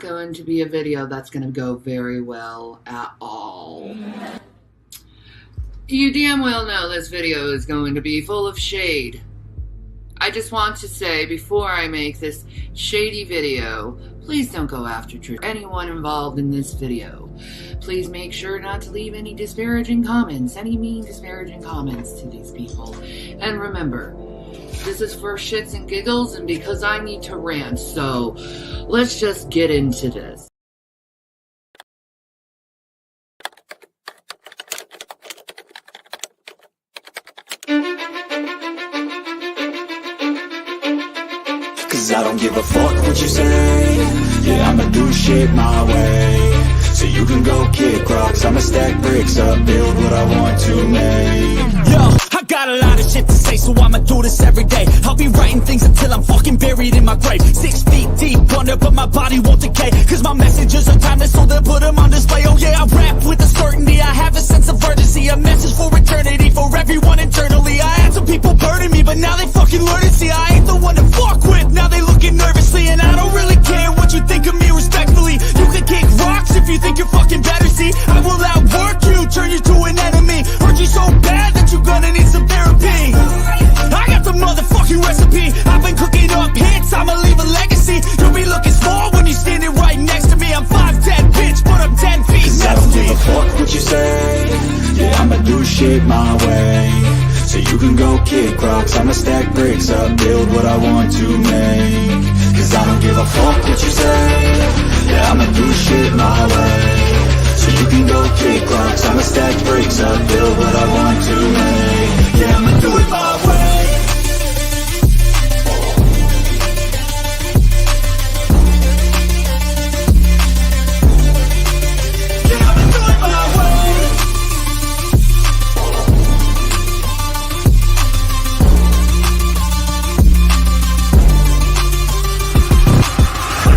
going to be a video that's going to go very well at all. You damn well know this video is going to be full of shade. I just want to say before I make this shady video, please don't go after anyone involved in this video. Please make sure not to leave any disparaging comments, any mean disparaging comments to these people. And remember, this is for shits and giggles and because I need to rant, so let's just get into this. Cause I don't give a fuck what you say. Yeah, I'ma do shit my way. So you can go kick rocks, I'ma stack bricks up, build what I want to make. Yo, I got a lot of shit to say, so I'ma do this every day. I'll be writing things until I'm fucking buried in my grave. 6 feet deep under, but my body won't decay. Cause my messages are timeless, so they'll put them on display. Oh yeah, I rap with a certainty, I have a sense of urgency. A message for eternity, for everyone internally. I had some people burning me, but now they fucking learn to see I ain't the one to fuck with, now they looking nervously. And I don't really care what you think of me respectfully. You can kick rocks if you think you're fucking better, see. I will outwork you, turn you to an enemy. Hurt you so bad that you're gonna need some therapy. I got the motherfucking recipe. I've been cooking up hits, I'ma leave a legacy. You'll be looking small when you're standing right next to me. I'm 5'10", bitch, but I'm 10 feet. Cause I don't give a fuck what you say. Yeah, I'ma do shit my way. So you can go kick rocks, I'ma stack bricks up, build what I want to make. Cause I don't give a fuck what you say. Yeah, I'ma do shit my way. So you can go kick rocks, I'ma stack bricks up, build what I want to make. Yeah, I'ma do it my way. Yeah, I'ma do it my way.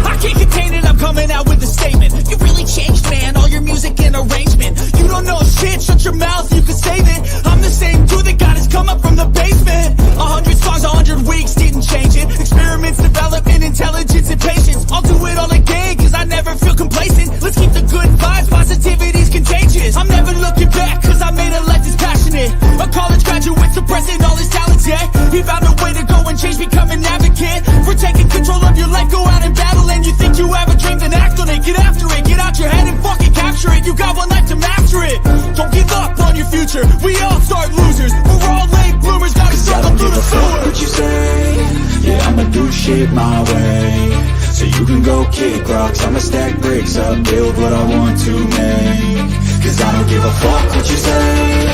I can't contain it, I'm coming out with a statement. You really changed, man, all your music and arrangement. You don't know shit, shut your mouth, you can save it. I'm the same dude that got his come up from the basement. 100 songs, 100 weeks, didn't change it. Experiments, development, intelligence, and patience. I'll do it all again, cause I never feel complacent. Let's keep the good vibes, positivity's contagious. I'm never looking back, cause I made a life that's passionate. A college graduate suppressing all his talents, yeah. He found a way to go and change, become an advocate. For taking control of your life, go out and battle. And you think you have a dream, then act on it. Get after it, get out your head and fucking capture it. You got one life to master it. Don't give up on your future, we all start losers. We're all late bloomers, gotta struggle through the sewer. What you say? Yeah, I'ma do shit my way. So you can go kick rocks, I'ma stack bricks up, build what I want to make. Cause I don't give a fuck what you say.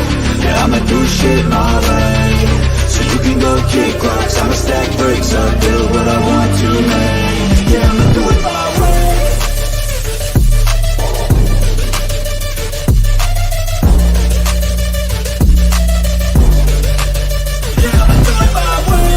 Yeah, I'ma do shit my way. So you can go kick rocks, I'ma stack bricks up, build what I want to make. Yeah, I'ma do it my way. Yeah, I'ma do it my way.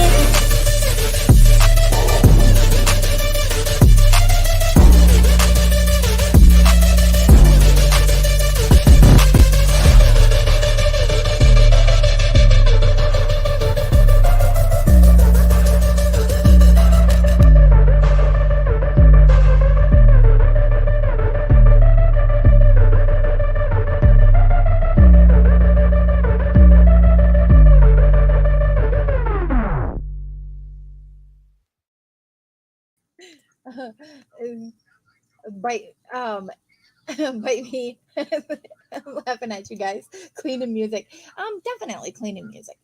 bite bite me. I'm laughing at you guys. Cleaning music. Definitely cleaning music.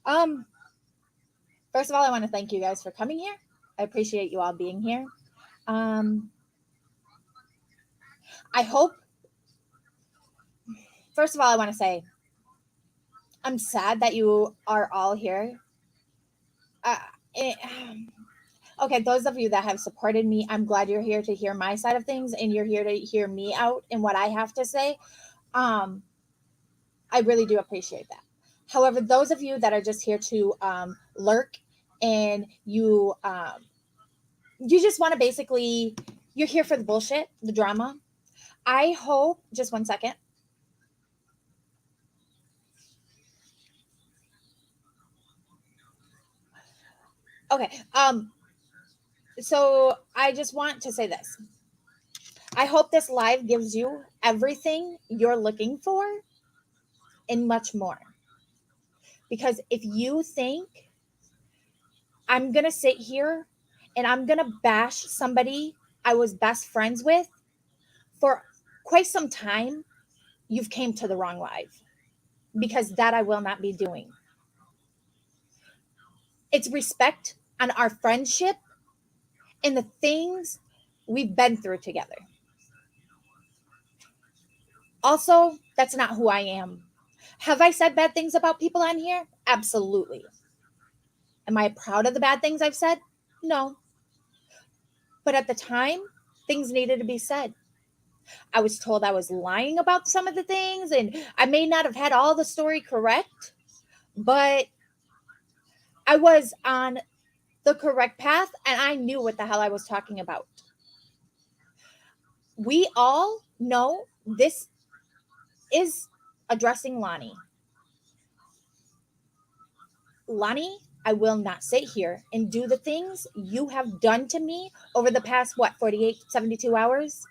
First of all, I want to thank you guys for coming here. I appreciate you all being here. I hope, first of all, I want to say I'm sad that you are all here. Okay, those of you that have supported me, I'm glad you're here to hear my side of things and you're here to hear me out and what I have to say. I really do appreciate that. However, those of you that are just here to lurk and you just want to basically, you're here for the bullshit, the drama. I hope, just one second. Okay. So I just want to say this. I hope this live gives you everything you're looking for and much more. Because if you think I'm going to sit here and I'm going to bash somebody I was best friends with for quite some time, you've came to the wrong live, because that I will not be doing. It's respect on our friendship and the things we've been through together. Also, that's not who I am. Have I said bad things about people on here? Absolutely. Am I proud of the bad things I've said? No. But at the time, things needed to be said. I was told I was lying about some of the things, and I may not have had all the story correct, but I was on the correct path and I knew what the hell I was talking about. We all know this is addressing Lonnie. Lonnie, I will not sit here and do the things you have done to me over the past, 48, 72 hours?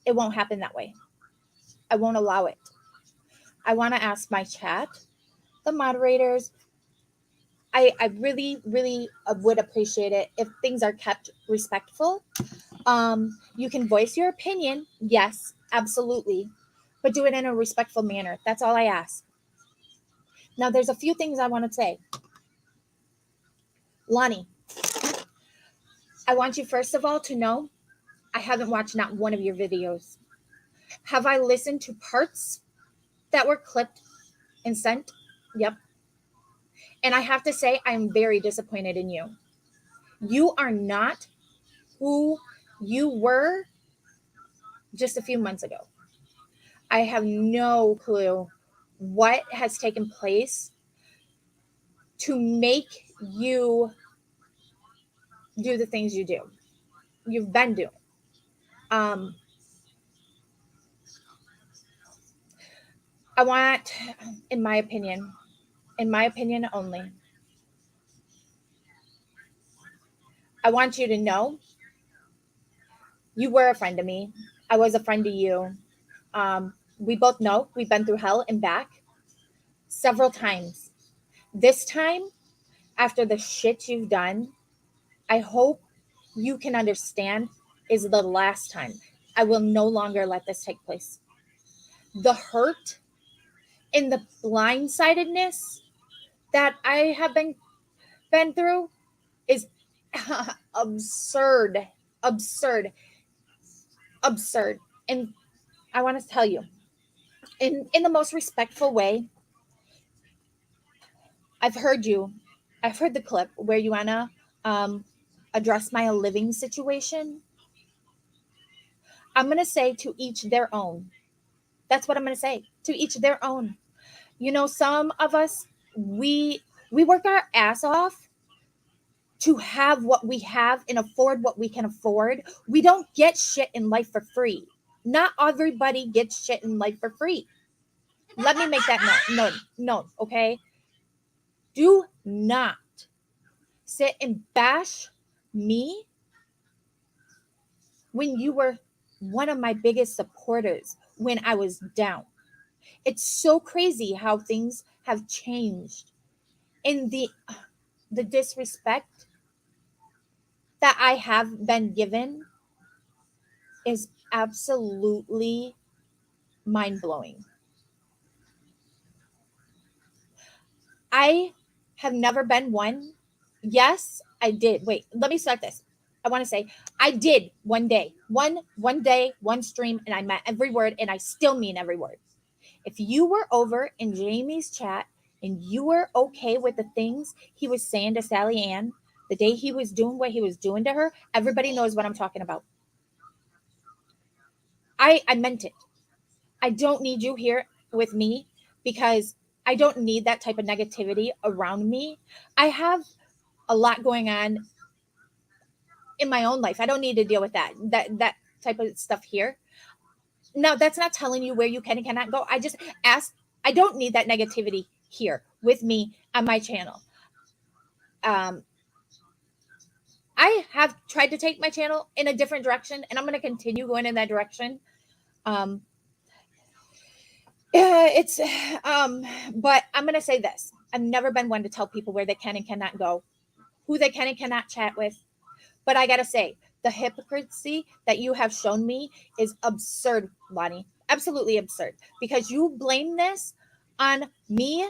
It won't happen that way. I won't allow it. I want to ask my chat, the moderators, I really, really would appreciate it if things are kept respectful. You can voice your opinion. Yes, absolutely. But do it in a respectful manner. That's all I ask. Now, there's a few things I want to say. Lonnie, I want you first of all to know I haven't watched not one of your videos. Have I listened to parts that were clipped and sent? Yep. And I have to say, I'm very disappointed in you. You are not who you were just a few months ago. I have no clue what has taken place to make you do the things you do. You've been doing. I want, in my opinion only, I want you to know you were a friend to me. I was a friend to you. We both know we've been through hell and back several times. This time, after the shit you've done, I hope you can understand is the last time. I will no longer let this take place. The hurt and the blindsidedness that I have been through is absurd. And I want to tell you, in the most respectful way, I've heard the clip where you want to address my living situation. I'm going to say to each their own. That's what I'm going to say. To each their own. You know, some of us, we work our ass off to have what we have and afford what we can afford. We don't get shit in life for free. Not everybody gets shit in life for free. Let me make that no, okay? Do not sit and bash me when you were one of my biggest supporters when I was down. It's so crazy how things have changed. And the disrespect that I have been given is absolutely mind-blowing. I have never been one. Yes, I did. Wait, let me start this. I want to say I did one day, one stream, and I meant every word, and I still mean every word. If you were over in Jamie's chat and you were okay with the things he was saying to Sally Ann the day he was doing what he was doing to her, everybody knows what I'm talking about. I meant it. I don't need you here with me because I don't need that type of negativity around me. I have a lot going on in my own life. I don't need to deal with that type of stuff here. Now, that's not telling you where you can and cannot go. I just ask. I don't need that negativity here with me on my channel. I have tried to take my channel in a different direction, and I'm going to continue going in that direction. It's but I'm going to say this. I've never been one to tell people where they can and cannot go, who they can and cannot chat with. But I got to say, the hypocrisy that you have shown me is absurd, Lonnie. Absolutely absurd. Because you blame this on me,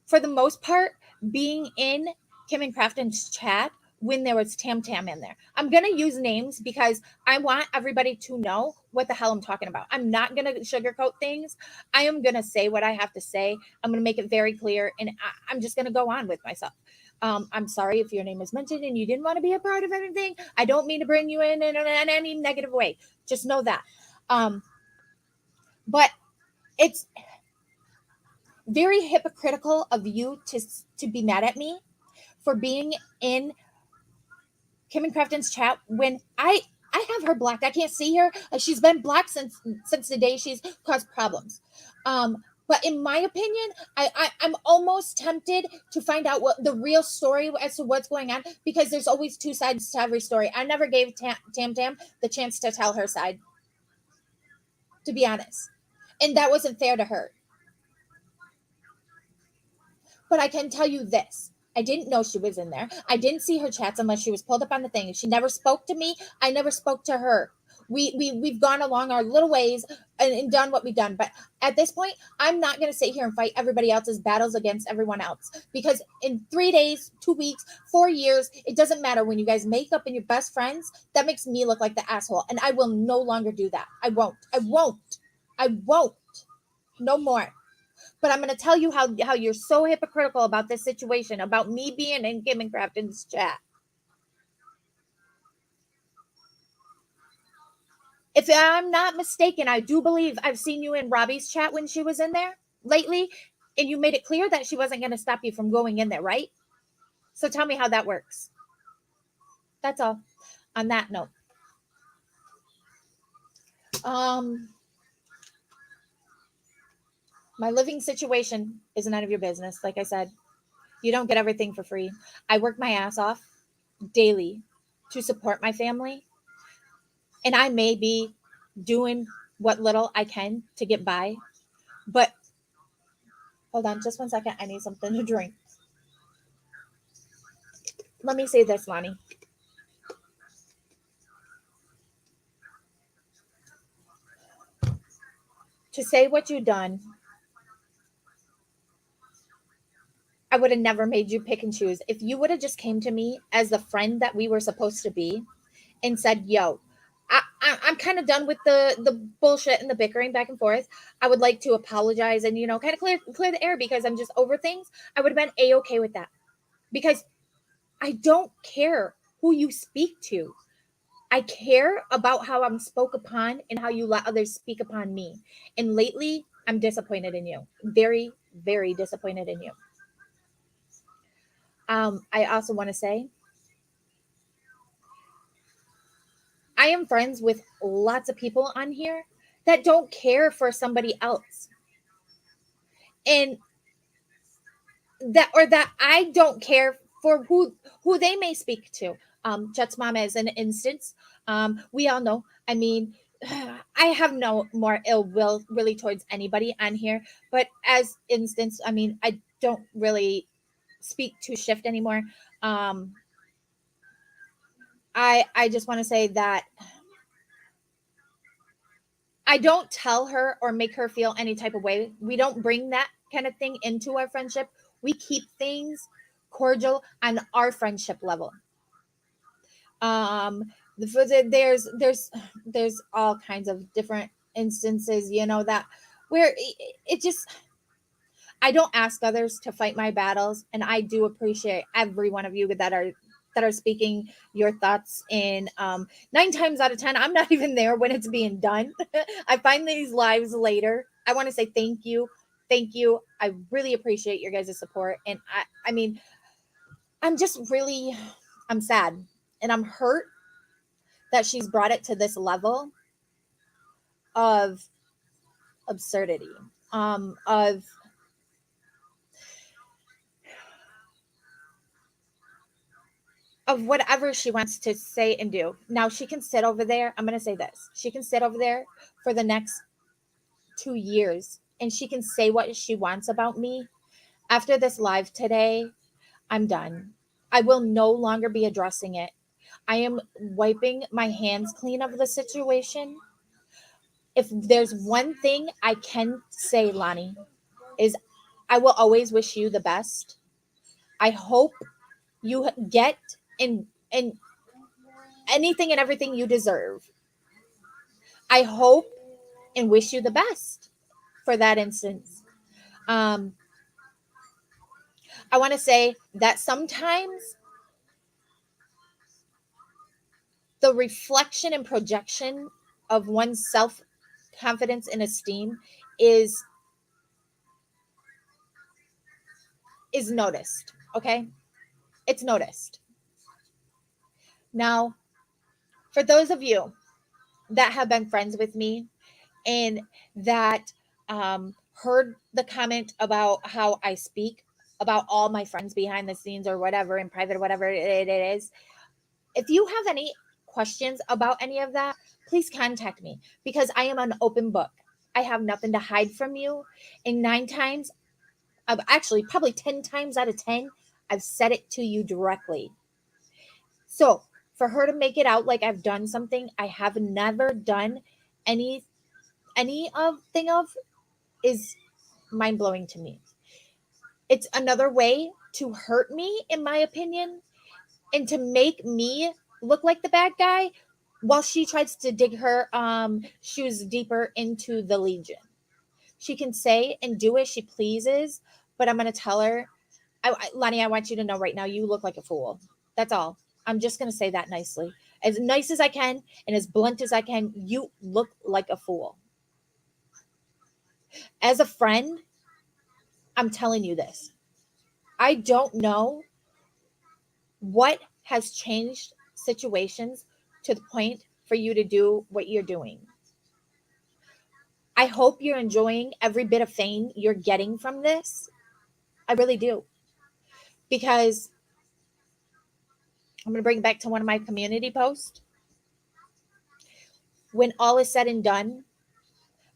for the most part, being in Kim and Crafton's chat when there was Tam Tam in there. I'm going to use names because I want everybody to know what the hell I'm talking about. I'm not going to sugarcoat things. I am going to say what I have to say. I'm going to make it very clear, and I'm just going to go on with myself. I'm sorry if your name is mentioned and you didn't want to be a part of anything. I don't mean to bring you in any negative way. Just know that. But it's very hypocritical of you to be mad at me for being in Kim and Crafton's chat when I have her blocked. I can't see her. She's been blocked since the day she's caused problems. But in my opinion, I'm almost tempted to find out what the real story as to what's going on, because there's always two sides to every story. I never gave Tam Tam the chance to tell her side, to be honest. And that wasn't fair to her. But I can tell you this. I didn't know she was in there. I didn't see her chats unless she was pulled up on the thing. She never spoke to me. I never spoke to her. We've gone along our little ways and done what we've done. But at this point, I'm not going to sit here and fight everybody else's battles against everyone else. Because in 3 days, 2 weeks, 4 years, it doesn't matter. When you guys make up and you're best friends, that makes me look like the asshole. And I will no longer do that. I won't. No more. But I'm going to tell you how you're so hypocritical about this situation, about me being in Kim and Crafton's chat. If I'm not mistaken, I do believe I've seen you in Robbie's chat when she was in there lately, and you made it clear that she wasn't going to stop you from going in there, right? So tell me how that works. That's all on that note. My living situation is none of your business. Like I said, you don't get everything for free. I work my ass off daily to support my family. And I may be doing what little I can to get by. But hold on just 1 second. I need something to drink. Let me say this, Lonnie. To say what you've done, I would have never made you pick and choose. If you would have just came to me as the friend that we were supposed to be and said, yo, I'm kind of done with the bullshit and the bickering back and forth. I would like to apologize and, kind of clear the air because I'm just over things. I would have been A-okay with that, because I don't care who you speak to. I care about how I'm spoke upon and how you let others speak upon me. And lately, I'm disappointed in you. Very, very disappointed in you. I also want to say, I am friends with lots of people on here that don't care for somebody else. And that I don't care for who they may speak to. Jet's mom as an instance. We all know. I mean, I have no more ill will really towards anybody on here. But as instance, I mean, I don't really speak to Shift anymore. I just want to say that I don't tell her or make her feel any type of way. We don't bring that kind of thing into our friendship. We keep things cordial on our friendship level. There's all kinds of different instances, that where it just, I don't ask others to fight my battles, and I do appreciate every one of you that are speaking your thoughts. And 9 times out of 10, I'm not even there when it's being done. I find these lives later. I want to say thank you. I really appreciate your guys' support. And I mean, I'm sad and I'm hurt that she's brought it to this level of absurdity, of of whatever she wants to say and do. Now she can sit over there. I'm going to say this. She can sit over there for the next 2 years and she can say what she wants about me. After this live today, I'm done. I will no longer be addressing it. I am wiping my hands clean of the situation. If there's one thing I can say, Lonnie, is I will always wish you the best. I hope you get in anything and everything you deserve. I hope and wish you the best for that instance. Um, I want to say that sometimes the reflection and projection of one's self confidence and esteem is noticed. Okay, it's noticed. Now, for those of you that have been friends with me and that heard the comment about how I speak about all my friends behind the scenes or whatever in private, whatever it is, if you have any questions about any of that, please contact me because I am an open book. I have nothing to hide from you. And 9 times, actually probably 10 times out of 10, I've said it to you directly. So for her to make it out like I've done something I have never done any of thing of is mind blowing to me. It's another way to hurt me, in my opinion, and to make me look like the bad guy while she tries to dig her shoes deeper into the Legion. She can say and do as she pleases, but I'm going to tell her, Lonnie, I want you to know right now, you look like a fool. That's all. I'm just going to say that nicely. As nice as I can and as blunt as I can, you look like a fool. As a friend, I'm telling you this. I don't know what has changed situations to the point for you to do what you're doing. I hope you're enjoying every bit of fame you're getting from this. I really do. Because I'm going to bring it back to one of my community posts. When all is said and done,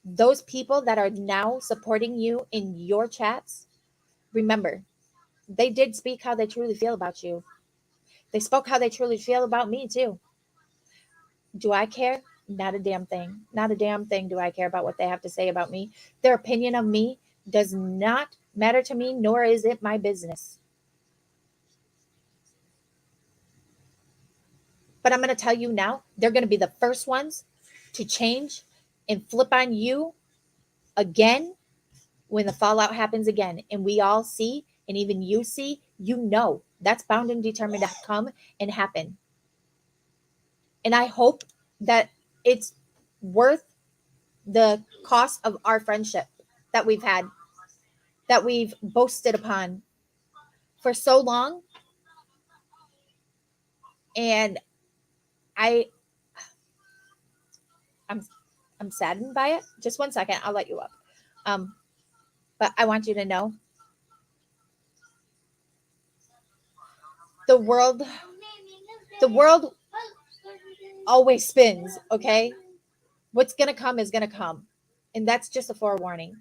those people that are now supporting you in your chats, remember, they did speak how they truly feel about you. They spoke how they truly feel about me too. Do I care? Not a damn thing. Not a damn thing do I care about what they have to say about me. Their opinion of me does not matter to me, nor is it my business. But I'm going to tell you now, they're going to be the first ones to change and flip on you again when the fallout happens again. And we all see, and even you see, you know, that's bound and determined to come and happen. And I hope that it's worth the cost of our friendship that we've had, that we've boasted upon for so long. And I'm saddened by it. Just 1 second, I'll let you up. But I want you to know the world always spins, okay? What's going to come is going to come. And that's just a forewarning.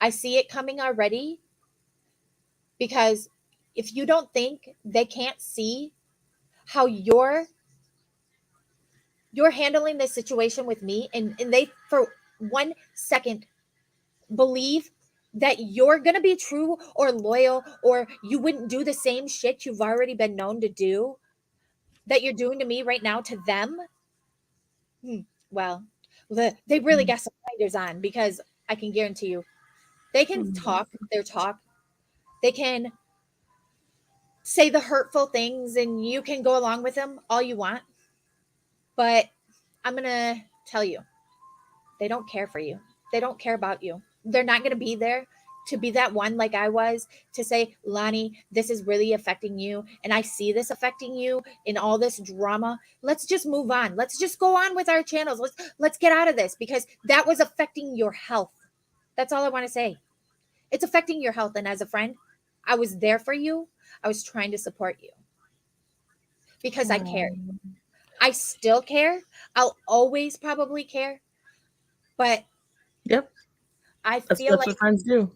I see it coming already because if you don't think they can't see how you're handling this situation with me and they for 1 second believe that you're going to be true or loyal or you wouldn't do the same shit you've already been known to do that you're doing to me right now to them, well, they really got some blinders on because I can guarantee you they can talk their talk. They can say the hurtful things and you can go along with them all you want. But I'm going to tell you, they don't care for you. They don't care about you. They're not going to be there to be that one like I was to say, Lonnie, this is really affecting you. And I see this affecting you in all this drama. Let's just move on. Let's just go on with our channels. Let's get out of this because that was affecting your health. That's all I want to say. It's affecting your health. And as a friend, I was there for you. I was trying to support you. because I cared. I still care. I'll always probably care. But Yep. I That's feel like what friends do.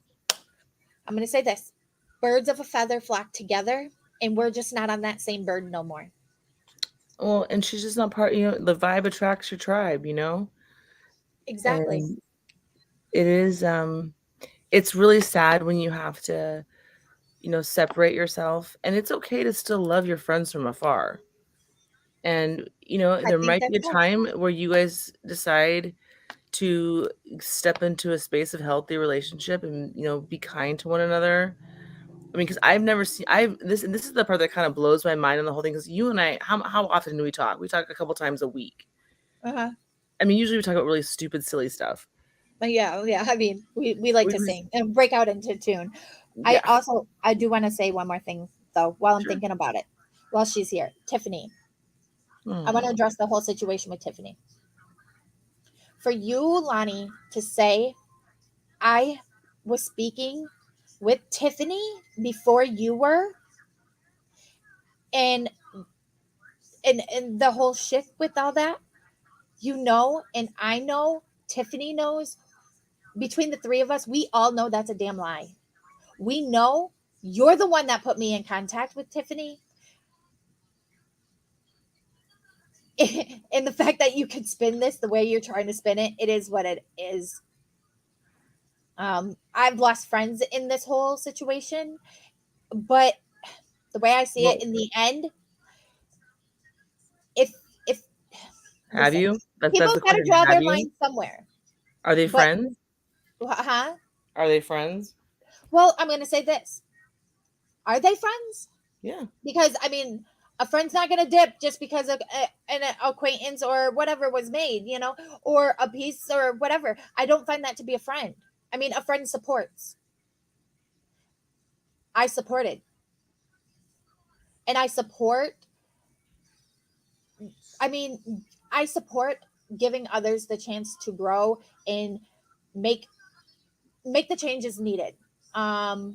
I'm going to say this. Birds of a feather flock together, and we're just not on that same bird no more. Well, and she's just not part, the vibe attracts your tribe, Exactly. And it is, it's really sad when you have to, separate yourself. And it's okay to still love your friends from afar. And, there think might be a that's time where you guys decide to step into a space of healthy relationship and, be kind to one another. I mean, because I've never seen this is the part that kind of blows my mind on the whole thing. Because you and I, how often do we talk? We talk a couple times a week. Uh-huh. I mean, usually we talk about really stupid, silly stuff. But yeah. I mean, we like to sing and break out into tune. Yeah. I do want to say one more thing though, while I'm Sure. thinking about it. While she's here, Tiffany. I want to address the whole situation with Tiffany. For you, Lonnie, to say I was speaking with Tiffany before you were, and the whole shift with all that, and I know, Tiffany knows, between the three of us, we all know that's a damn lie. We know you're the one that put me in contact with Tiffany. And the fact that you could spin this the way you're trying to spin it, it is what it is. I've lost friends in this whole situation, but the way I see it in the end, if have you? That's people the got to question. draw Have their you? line somewhere. Are they friends? Huh? Are they friends? Well, I'm going to say this. Are they friends? Yeah. Because, I mean, a friend's not going to dip just because of an acquaintance or whatever was made, or a piece or whatever. I don't find that to be a friend. I mean, a friend supports. I supported. And I support giving others the chance to grow and make the changes needed. I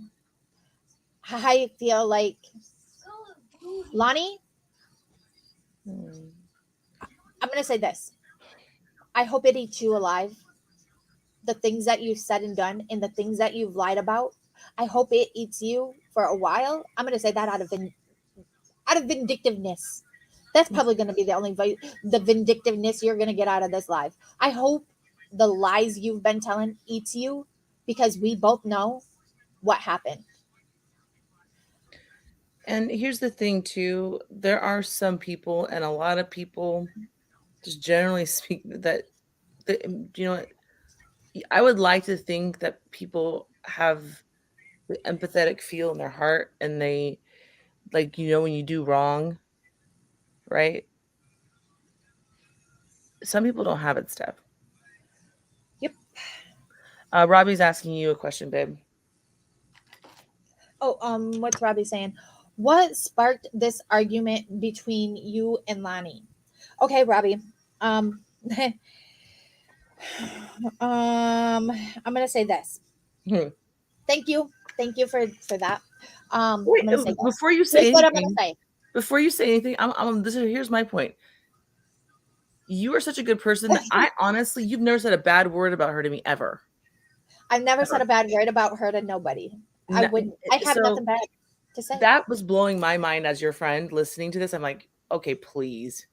feel like, Lonnie, I'm going to say this. I hope it eats you alive. The things that you've said and done and the things that you've lied about, I hope it eats you for a while. I'm going to say that out of vindictiveness. That's probably going to be the vindictiveness you're going to get out of this live. I hope the lies you've been telling eats you, because we both know what happened. And here's the thing too, there are some people, and a lot of people just generally speak, that I would like to think that people have the empathetic feel in their heart, and they, like, when you do wrong, right? Some people don't have it, Steph. Yep. Robbie's asking you a question, babe. Oh, what's Robbie saying? What sparked this argument between you and Lonnie? Okay, Robbie. I'm gonna say this. Thank you for that. Wait, I'm gonna say before you say what anything, I'm gonna say. Before you say anything, here's my point. You are such a good person that I honestly, you've never said a bad word about her to me ever. I've never said a bad word about her to nobody. I have nothing bad to say. That was blowing my mind as your friend listening to this. I'm like, okay, please.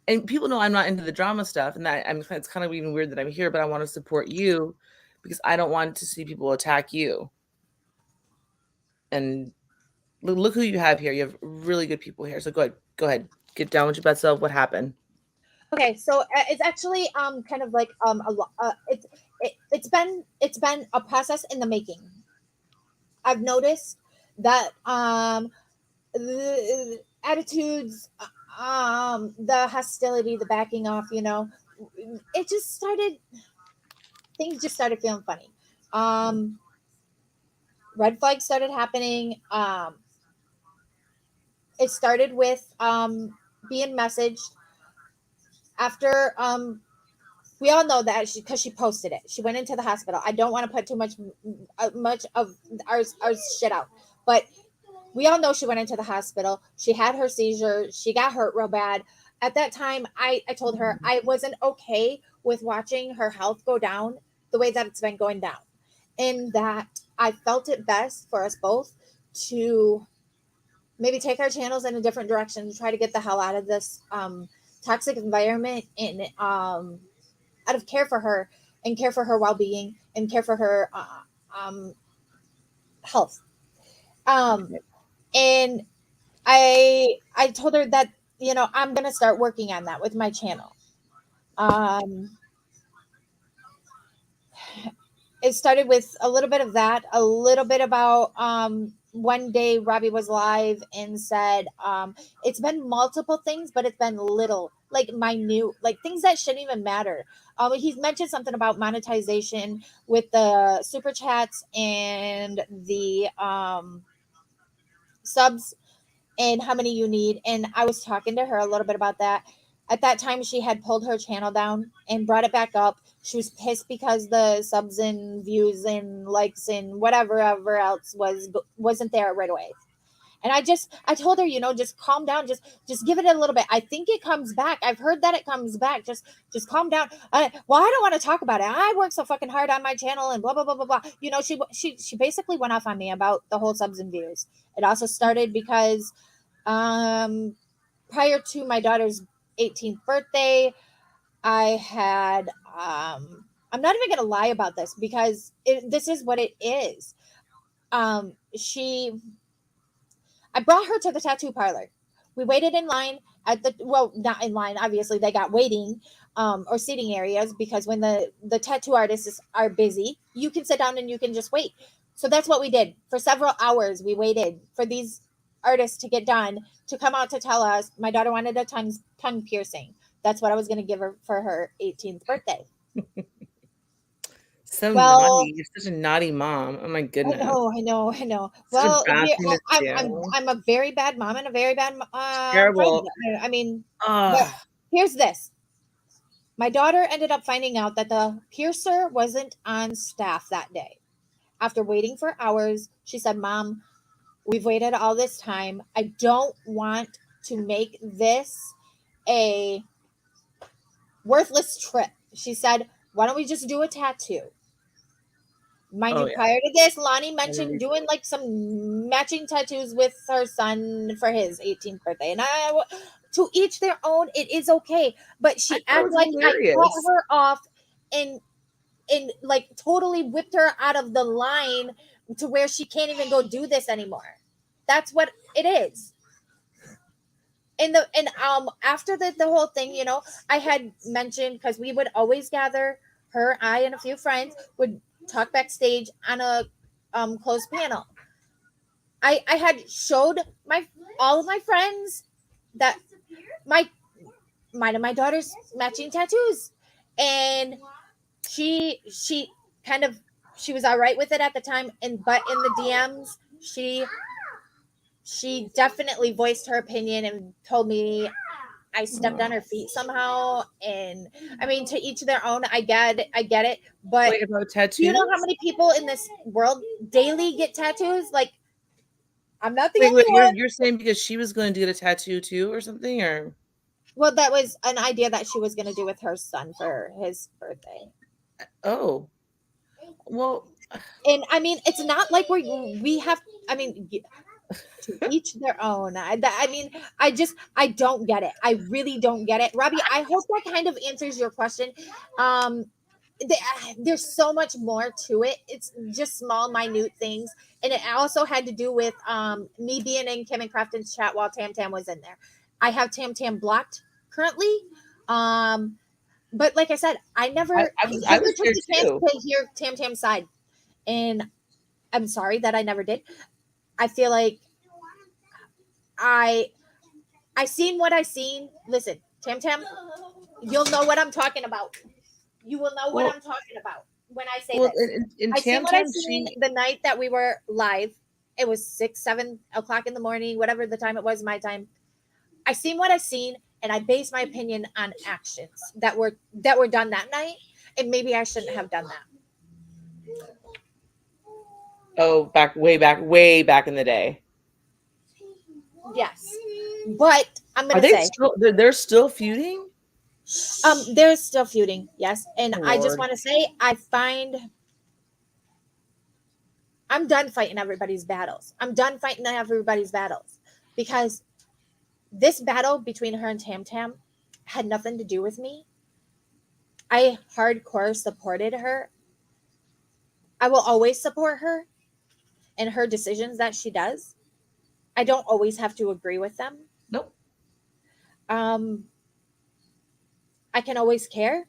And people know I'm not into the drama stuff, and that it's kind of even weird that I'm here, but I want to support you because I don't want to see people attack you. And look who you have here. You have really good people here. So go ahead, get down with your best self. What happened? Okay, so it's actually kind of like it's been a process in the making. I've noticed that the attitudes, the hostility, the backing off, it just started. Things just started feeling funny. Red flags started happening. It started with being messaged after we all know that because she posted it. She went into the hospital. I don't want to put too much of our shit out, but we all know she went into the hospital. She had her seizure. She got hurt real bad. At that time, I told her I wasn't okay with watching her health go down the way that it's been going down. And that I felt it best for us both to maybe take our channels in a different direction to try to get the hell out of this toxic environment and out of care for her and care for her well-being and care for her health. And I told her that, you know, I'm going to start working on that with my channel. It started with a little bit of that, a little bit about one day Robbie was live and said it's been multiple things, but it's been little, like minute, like things that shouldn't even matter. He's mentioned something about monetization with the super chats and the subs and how many you need. And I was talking to her a little bit about that. At that time, she had pulled her channel down and brought it back up. She was pissed because the subs and views and likes and whatever else wasn't there right away. And I told her, you know, just calm down, just give it a little bit. I think it comes back. I've heard that it comes back. Just calm down. Well, I don't want to talk about it. I work so fucking hard on my channel and blah blah blah blah blah. You know, she basically went off on me about the whole subs and views. It also started because prior to my daughter's 18th birthday, I had I'm not even gonna lie about this because this is what it is. I brought her to the tattoo parlor. We waited in line at not in line, obviously they got waiting or seating areas, because when the tattoo artists are busy, you can sit down and you can just wait. So that's what we did. For several hours, we waited for these artists to get done, to come out to tell us my daughter wanted a tongue piercing. That's what I was going to give her for her 18th birthday. Naughty. You're such a naughty mom. Oh my goodness. I know. Well, I'm a very bad mom and a very bad terrible. Friend. I mean, here's this. My daughter ended up finding out that the piercer wasn't on staff that day. After waiting for hours, she said, "Mom, we've waited all this time. I don't want to make this a worthless trip." She said, "Why don't we just do a tattoo?" Mind you, prior to this, Lonnie mentioned doing like some matching tattoos with her son for his 18th birthday. And to each their own, it is okay. But she acted like I cut her off and like totally whipped her out of the line to where she can't even go do this anymore. That's what it is. And after the whole thing, you know, I had mentioned, because we would always gather, her, I, and a few friends would talk backstage on a closed panel. I had showed all of my friends that mine and my daughter's matching tattoos, and she was all right with it at the time, but in the DMs she definitely voiced her opinion and told me I stepped on her feet somehow. And I mean, to each their own. I get it. But wait, about tattoos? Do you know how many people in this world daily get tattoos? Like, I'm not the only one. You're saying because she was going to get a tattoo too or something, or? Well, that was an idea that she was going to do with her son for his birthday. Oh, well. And I mean, it's not like we have. I mean, to each their own. I mean, I don't get it. I really don't get it. Robbie, I hope that kind of answers your question. There's so much more to it. It's just small, minute things. And it also had to do with me being in Kim and Crafton's chat while Tam Tam was in there. I have Tam Tam blocked currently. But like I said, I never took the chance to hear Tam Tam's side. And I'm sorry that I never did. I feel like I seen what I seen. Listen, Tam Tam, you'll know what I'm talking about. You will know what I'm talking about when I say this. I seen what I seen the night that we were live. It was 6-7 o'clock in the morning, whatever the time it was, my time. I seen what I seen, and I based my opinion on actions that were done that night. And maybe I shouldn't have done that. Oh, way back in the day. Yes, but I'm Are gonna they say, still? They're still feuding. they're still feuding. Yes, and Oh, I just Lord. want to say, I'm done fighting everybody's battles. I'm done fighting everybody's battles because this battle between her and Tam Tam had nothing to do with me. I hardcore supported her. I will always support her and her decisions that she does. I don't always have to agree with them. Nope. Um, I can always care,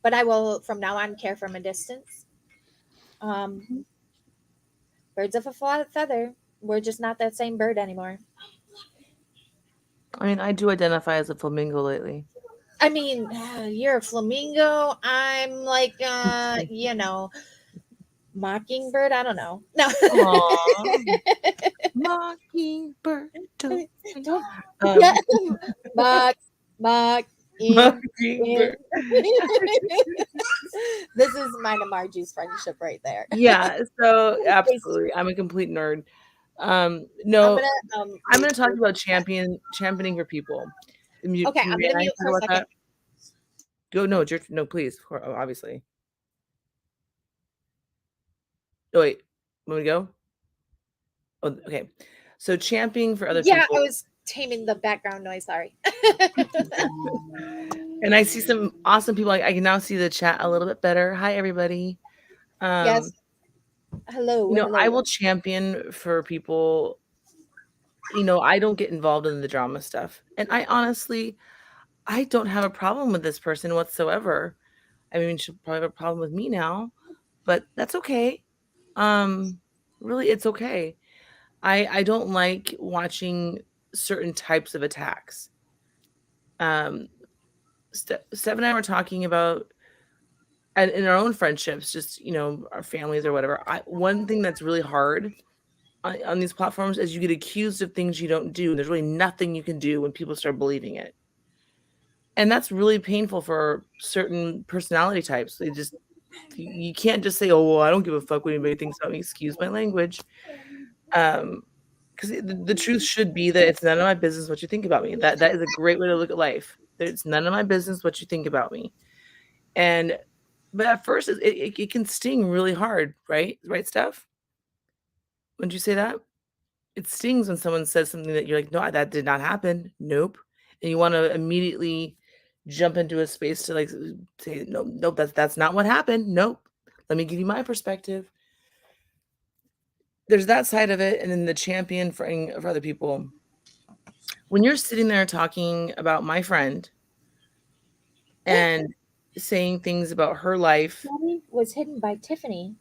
but I will from now on care from a distance. Um, birds of a feather. We're just not that same bird anymore. I mean, I do identify as a flamingo lately. I mean, you're a flamingo. I'm like, mockingbird. I don't know. No. Aw, mockingbird. Don't sing. Don't Um, mock, mock, in. mockingbird. This is mine and Margie's friendship right there. Yeah. So absolutely, I'm a complete nerd. No, I'm gonna talk about championing for people. Okay, Can I'm we gonna mute talk for a about second. that? Go. No, it's your no, please. Obviously. Oh wait, want me to go? Oh, okay. So championing for other Yeah, people. I was taming the background noise. Sorry. And I see some awesome people. I can now see the chat a little bit better. Hi, everybody. Yes. Hello. Hello. I will champion for people. I don't get involved in the drama stuff. And I honestly, I don't have a problem with this person whatsoever. I mean, she'll probably have a problem with me now, but that's okay. Really, it's okay. I don't like watching certain types of attacks. Steph and I were talking about, and in our own friendships, just our families or whatever. One thing that's really hard on these platforms is you get accused of things you don't do. And there's really nothing you can do when people start believing it, and that's really painful for certain personality types. You can't just say, "Oh, well, I don't give a fuck what anybody thinks about me." Excuse my language. Because the truth should be that it's none of my business what you think about me. That is a great way to look at life. It's none of my business what you think about me. But at first, it can sting really hard, right? Right, Steph? Wouldn't you say that? It stings when someone says something that you're like, no, that did not happen. Nope. And you want to immediately jump into a space to say, nope, that's not what happened. Nope. Let me give you my perspective. There's that side of it, and then the champion for other people. When you're sitting there talking about my friend and saying things about her life. Scotty was hidden by Tiffany.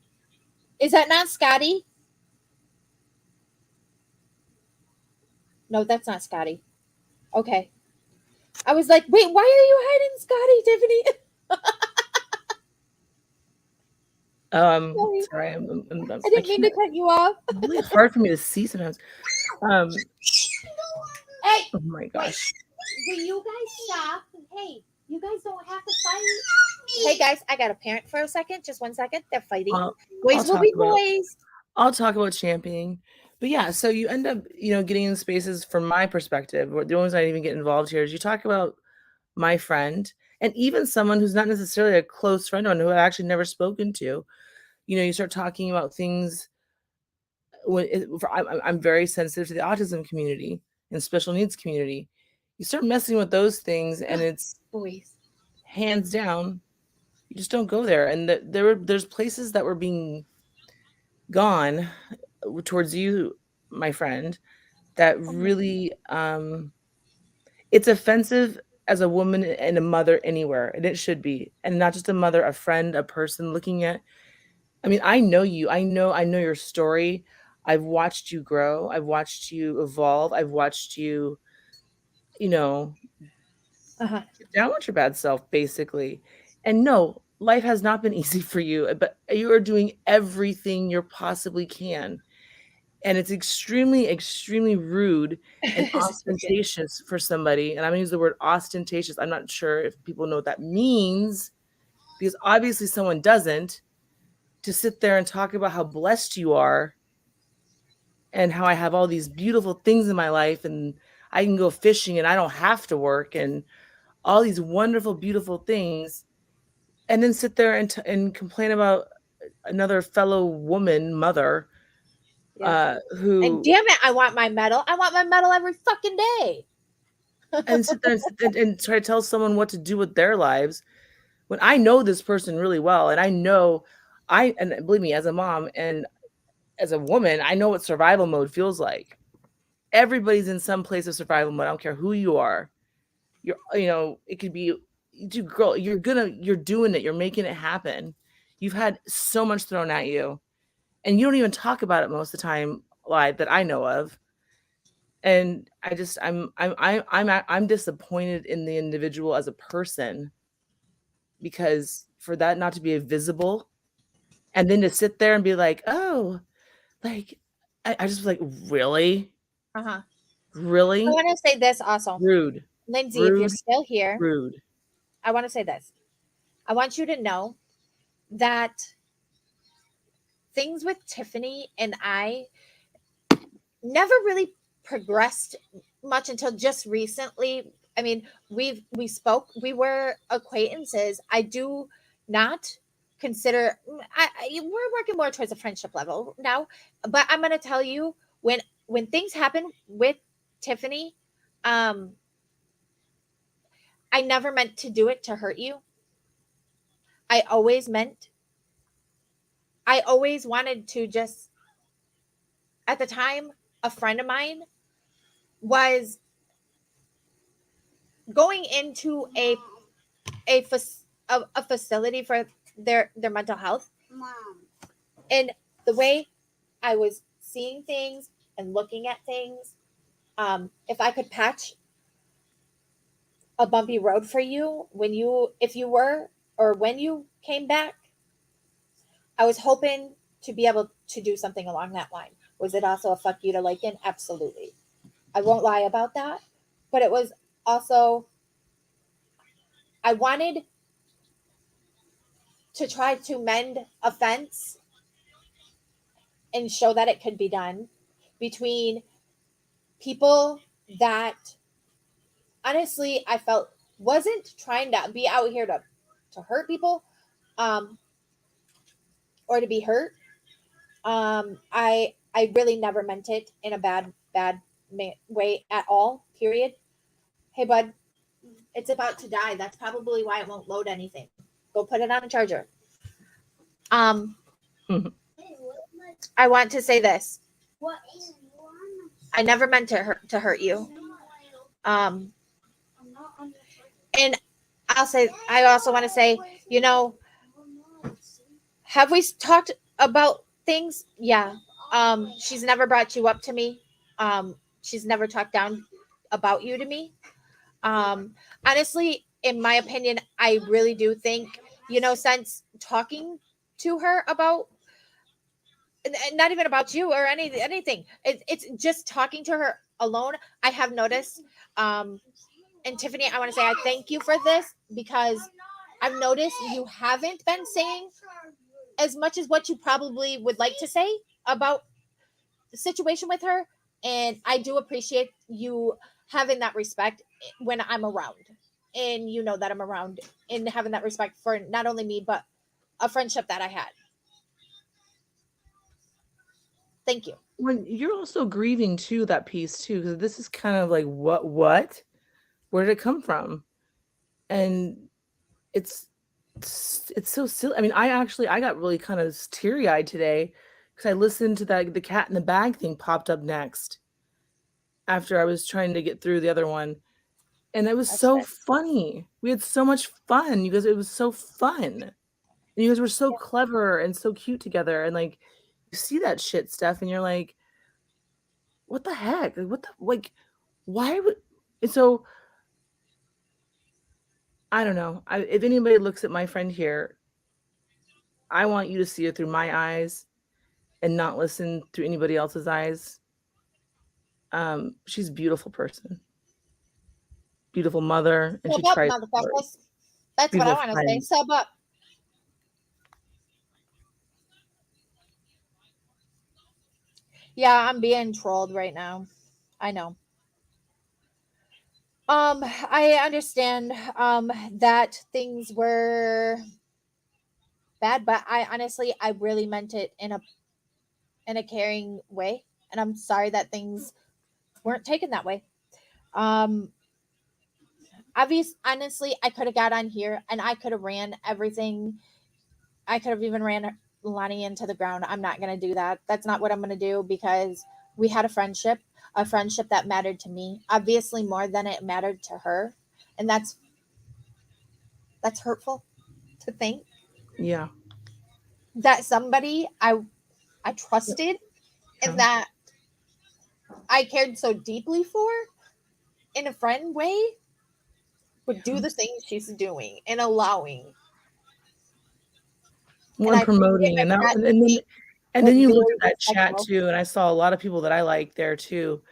Is that not Scotty? No, that's not Scotty. Okay. I was like, wait, why are you hiding Scotty, Tiffany? Sorry, I didn't mean to cut you off. Really, it's hard for me to see sometimes. Hey, oh my gosh. Will you guys stop? Hey, you guys don't have to fight. Hey guys, I got a parent for a second. Just 1 second. They're fighting. Boys will be boys. I'll talk about championing. But yeah, so you end up, getting in spaces from my perspective. The ones I even get involved here is you talk about my friend and even someone who's not necessarily a close friend or who I've actually never spoken to. You start talking about things. I'm very sensitive to the autism community and special needs community. You start messing with those things, and it's boys. Hands down, you just don't go there. And there's places that were being gone towards you, my friend, that really it's offensive as a woman and a mother anywhere, and it should be. And not just a mother, a friend, a person looking at. I mean, I know you. I know your story. I've watched you grow. I've watched you evolve. I've watched you, get down with your bad self, basically. And no, life has not been easy for you, but you are doing everything you possibly can. And it's extremely, extremely rude and ostentatious for somebody. And I'm going to use the word ostentatious. I'm not sure if people know what that means, because obviously someone doesn't, to sit there and talk about how blessed you are and how I have all these beautiful things in my life, and I can go fishing and I don't have to work, and all these wonderful, beautiful things, and then sit there and complain about another fellow woman, mother, Yeah. And who damn it, I want my medal. I want my medal every fucking day. and sit there and try to tell someone what to do with their lives when I know this person really well, and I know and believe me, as a mom and as a woman, I know what survival mode feels like. Everybody's in some place of survival mode. I don't care who you are. It could be you, girl. You're doing it. You're making it happen. You've had so much thrown at you, and you don't even talk about it most of the time, live that I know of. And I'm disappointed in the individual as a person, because for that not to be visible, and then to sit there and be like, oh, like I just was like, really, Uh-huh. I really, want to say this also. rude, Lindsay, if you're rude, still here, rude. I want to say this. I want you to know that things with Tiffany and I never really progressed much until just recently. I mean, we spoke, we were acquaintances. I do not consider we're working more towards a friendship level now, but I'm going to tell you, when things happen with Tiffany, um I never meant to do it to hurt you. I always wanted to just, at the time, a friend of mine was going into a facility for their mental health. And the way I was seeing things and looking at things, if I could patch a bumpy road for you when you came back, I was hoping to be able to do something along that line. Was it also a fuck you to Lakin? Absolutely. I won't lie about that. But it was also, I wanted to try to mend a fence and show that it could be done between people that honestly I felt wasn't trying to be out here to hurt people, or to be hurt. I really never meant it in a bad way at all. Period. Hey, bud, it's about to die. That's probably why it won't load anything. Go put it on a charger. I want to say this. I never meant to hurt you. And I also want to say, have we talked about things? Yeah. She's never brought you up to me. She's never talked down about you to me. Honestly, in my opinion, I really do think, since talking to her about, not even about you or anything, it's just talking to her alone, I have noticed, and Tiffany, I want to say I thank you for this, because I've noticed you haven't been saying as much as what you probably would like to say about the situation with her. And I do appreciate you having that respect when I'm around. And you know that I'm around, and having that respect for not only me, but a friendship that I had. Thank you. When you're also grieving too, that piece too, because this is kind of like what where did it come from? And it's so silly. I mean, I got really kind of teary-eyed today because I listened to the cat in the bag thing popped up next after I was trying to get through the other one. And it was so funny. We had so much fun. You guys, it was so fun. And you guys were so clever and so cute together. And like, you see that shit stuff and you're like, what the heck? Why would, and so I don't know. If anybody looks at my friend here, I want you to see her through my eyes and not listen through anybody else's eyes. She's a beautiful person, beautiful mother, and she tries. That's what I want to say. Sub up. Yeah, I'm being trolled right now. I know. I understand that things were bad, but I honestly I really meant it in a caring way. And I'm sorry that things weren't taken that way. Um honestly, I could have got on here and I could have ran everything. I could have even ran Lonnie into the ground. I'm not going to do that. That's not what I'm going to do because we had a friendship that mattered to me, obviously more than it mattered to her. And that's hurtful to think Yeah. that somebody I trusted and that I cared so deeply for in a friend way would do the things she's doing and allowing. More And I promoting, appreciate and my that, chat and was then you looked very at that chat respectful. too, and I saw a lot of people that I like there too,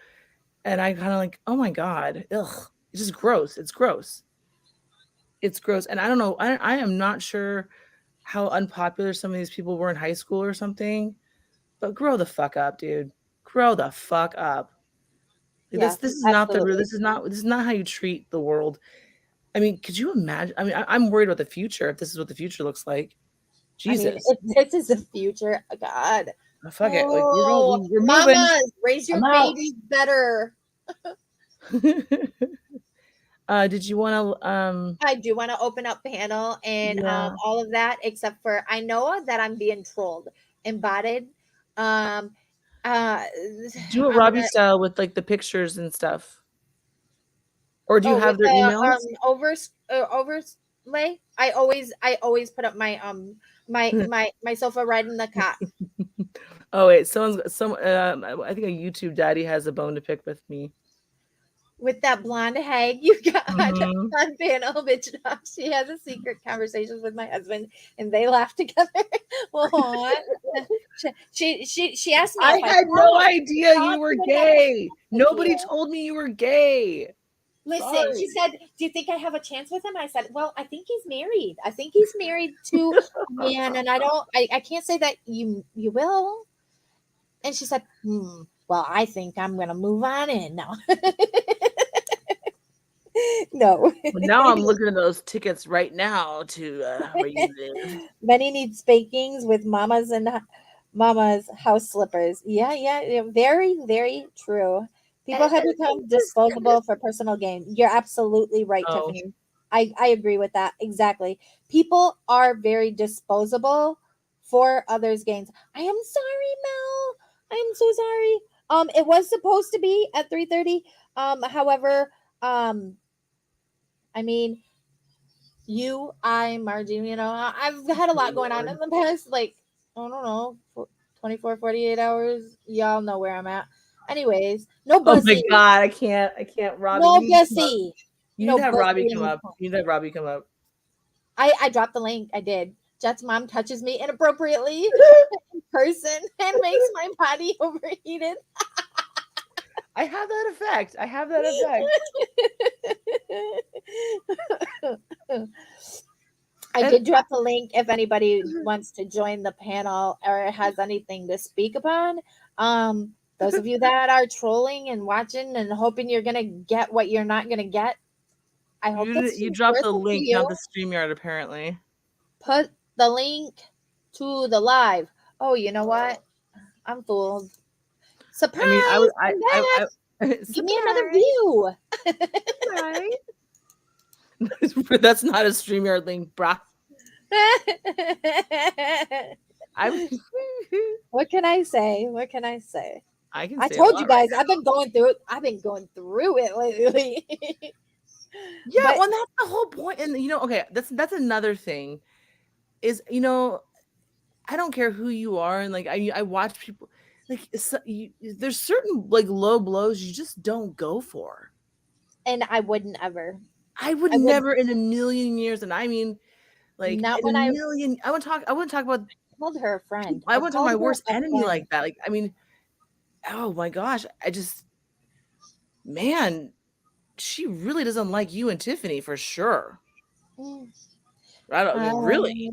and I kind of like, oh my god, ugh, it's just gross. It's gross. It's gross, and I don't know. I am not sure how unpopular some of these people were in high school or something, but grow the fuck up, dude. Grow the fuck up. Like, Yes, this is not the real. absolutely. This is not how you treat the world. I mean, could you imagine? I mean, I'm worried about the future. If this is what the future looks like, I mean, Jesus, if this is the future, God. fuck it. Like Oh, we're moving. mamas, raise your I'm out. babies better. Did you want to I do want to open up panel and yeah, all of that, except for I know that I'm being trolled and botted. Um, uh, do a I'm Robbie gonna style with like the pictures and stuff? Or do you with have their the emails? overlay. I always put up my my sofa right in the cot Oh wait, I think a YouTube daddy has a bone to pick with me. with that blonde hag you got Mhm. on panel, bitch. She has a secret conversations with my husband, and they laugh together. Well, she asked me I if I had no idea you talked were to that gay. with Nobody you. told me you were gay. Listen, she Sorry. said, "Do you think I have a chance with him?" I said, "Well, I think he's married. I think he's married to a man, and I can't say that you will." And she said, "Well, I think I'm gonna move on in now." No. Well, now I'm looking at those tickets right now to where you live. Many need spankings with mamas and mama's house slippers. Yeah, yeah, very, very true. People have become disposable for personal gain. You're absolutely right, Oh, Tiffany. I agree with that. Exactly. People are very disposable for others' gains. I am sorry, Mel. I am so sorry. It was supposed to be at 3:30. However, I mean, Margie, I've had a lot going on Lord. in the past, like, I don't know, 24, 48 hours. Y'all know where I'm at. Anyways, no Oh my bussy. god, I can't, Robbie. No bussy. You need No to have bussy Robbie in come this up. home. You need to have Robbie come up. I dropped the link. I did. Jet's mom touches me inappropriately in person and makes my body overheated. I have that effect. I have that effect. I And did drop the link if anybody wants to join the panel or has anything to speak upon. Those of you that are trolling and watching and hoping you're gonna get what you're not gonna get, I hope this you is dropped worth the it to link, you. not the StreamYard, apparently. Put the link to the live. Oh, you know what? I'm fooled. Surprise! I mean, I'm back. Give me another view. Surprise. That's not a StreamYard link, brah. I'm What can I say? What can I say? I can I say a told you lot right guys I've been going through it. I've been going through it lately. Yeah, But well, that's the whole point. And okay, that's another thing is, I don't care who you are, and like I watch people like there's certain like low blows you just don't go for. and I wouldn't ever. I would I would never in a million years, and I mean like not in a when I million. I wouldn't talk about called her a friend. I I wouldn't talk called my her worst a enemy friend. like that. Like, I mean, oh my gosh, man, she really doesn't like you and Tiffany for sure. Mm, I don't really.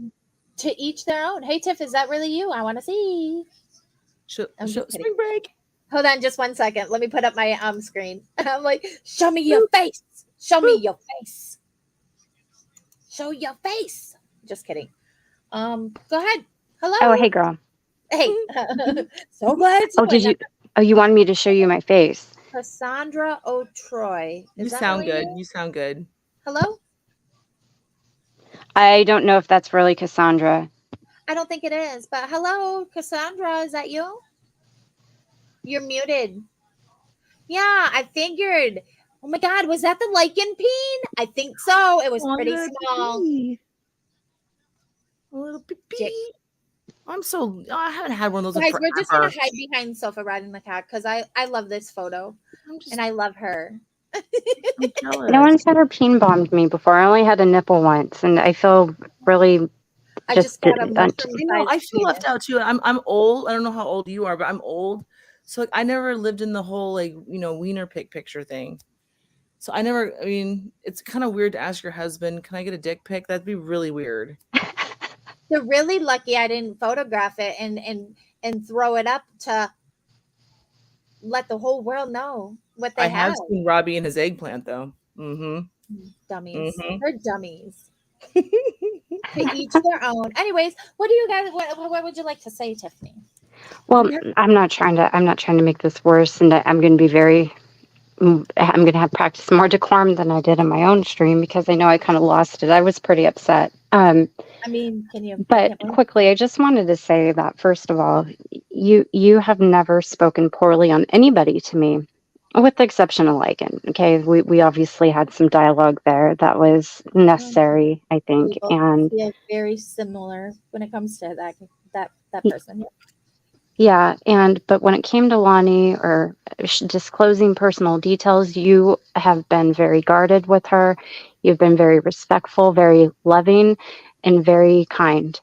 to each their own. Hey Tiff, is that really you? I want to see. I'm just kidding. Spring break. Hold on just 1 second. Let me put up my screen. I'm like, show me your face. Show me your face. Show your face. Just kidding. Go ahead. Hello. Oh, hey, girl. Hey. So glad it's Oh, did you? Oh, you wanted me to show you my face? Cassandra O'Troy. You sound good. You sound good. Hello? I don't know if that's really Cassandra. I don't think it is, but hello, Cassandra. Is that you? You're muted. Yeah, I figured. Oh my God, was that the lycanpene? I think so. It was pretty small. A little pee. I haven't had one of those. Guys, we're just gonna hide behind Sofa riding the cat because I love this photo and I love her. No one's ever peen bombed me before. I only had a nipple once, and I feel really. I just got a I feel left out too. I'm old. I don't know how old you are, but I'm old. So like, I never lived in the whole wiener pic picture thing. So I mean, it's kind of weird to ask your husband, can I get a dick pic? That'd be really weird. They're really lucky I didn't photograph it and throw it up to let the whole world know what they have. I have seen Robbie and his eggplant though. Dummies. They're dummies. To each their own. Anyways, what do you guys? What would you like to say, Tiffany? Well, I'm not trying to make this worse, and I'm going to have practiced more decorum than I did on my own stream because I know I kind of lost it. I was pretty upset. I mean, can you? But quickly, I just wanted to say that first of all, you have never spoken poorly on anybody to me, with the exception of Lycan. Okay, we obviously had some dialogue there that was necessary, I think, and feel very similar when it comes to that person. Yeah, but when it came to Lonnie or disclosing personal details, you have been very guarded with her. You've been very respectful, very loving, and very kind.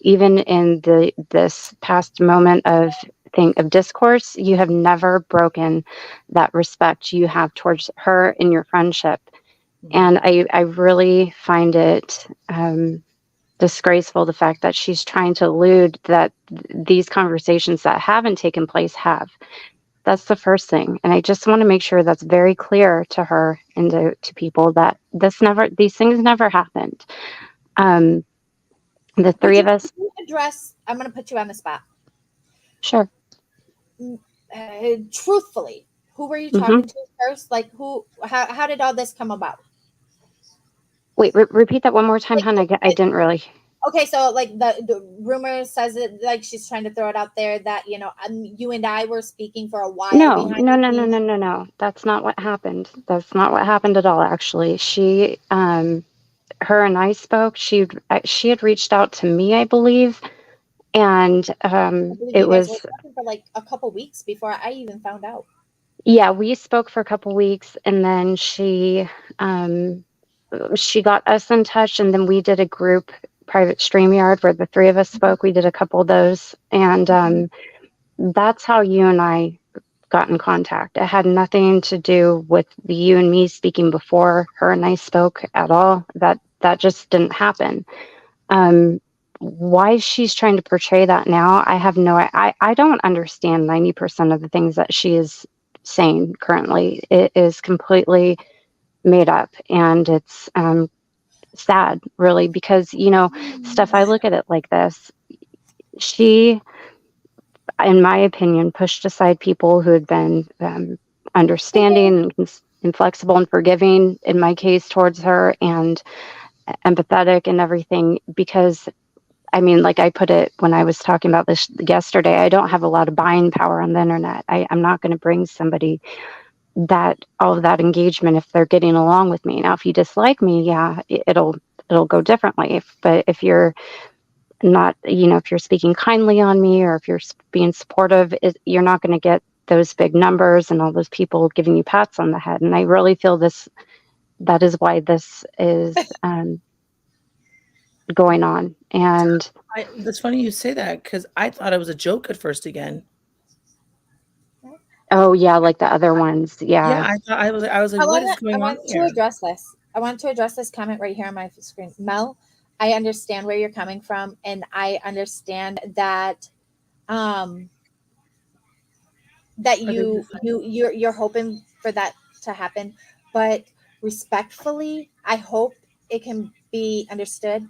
Even in this past moment of discourse, you have never broken that respect you have towards her in your friendship. And I really find it disgraceful, the fact that she's trying to elude that these conversations that haven't taken place have. That's the first thing. And I just want to make sure that's very clear to her and to people that these things never happened. The three of us address. I'm going to put you on the spot. Sure. Truthfully, who were you talking to first? Like how did all this come about? Wait, repeat that one more time, hon. I didn't really. Okay, so like the rumor says it, like she's trying to throw it out there that you and I were speaking for a while. No. That's not what happened. That's not what happened at all. Actually, she, her and I spoke. She had reached out to me, I believe, and it was for like a couple weeks before I even found out. Yeah, we spoke for a couple weeks, and then she got us in touch, and then we did a group private StreamYard where the three of us spoke. We did a couple of those, and that's how you and I got in contact. It had nothing to do with you and me speaking before her and I spoke at all. That just didn't happen. Why she's trying to portray that now, I have I don't understand 90% of the things that she is saying currently. It is completely made up, and it's sad, really, because Steph, I look at it like this. She, in my opinion, pushed aside people who had been understanding and flexible and forgiving, in my case, towards her, and empathetic and everything, because I mean, like I put it when I was talking about this yesterday, I don't have a lot of buying power on the internet. I'm not going to bring somebody all of that engagement if they're getting along with me. Now, if you dislike me, yeah, it'll go differently. But if you're not, if you're speaking kindly on me, or if you're being supportive, you're not going to get those big numbers and all those people giving you pats on the head. And I really feel that is why this is going on. And it's funny you say that, because I thought it was a joke at first again. Oh yeah, like the other ones. Yeah. I was like, what is going on here? I want to address this comment right here on my screen. Mel, I understand where you're coming from, and I understand that that you're hoping for that to happen, but respectfully, I hope it can be understood.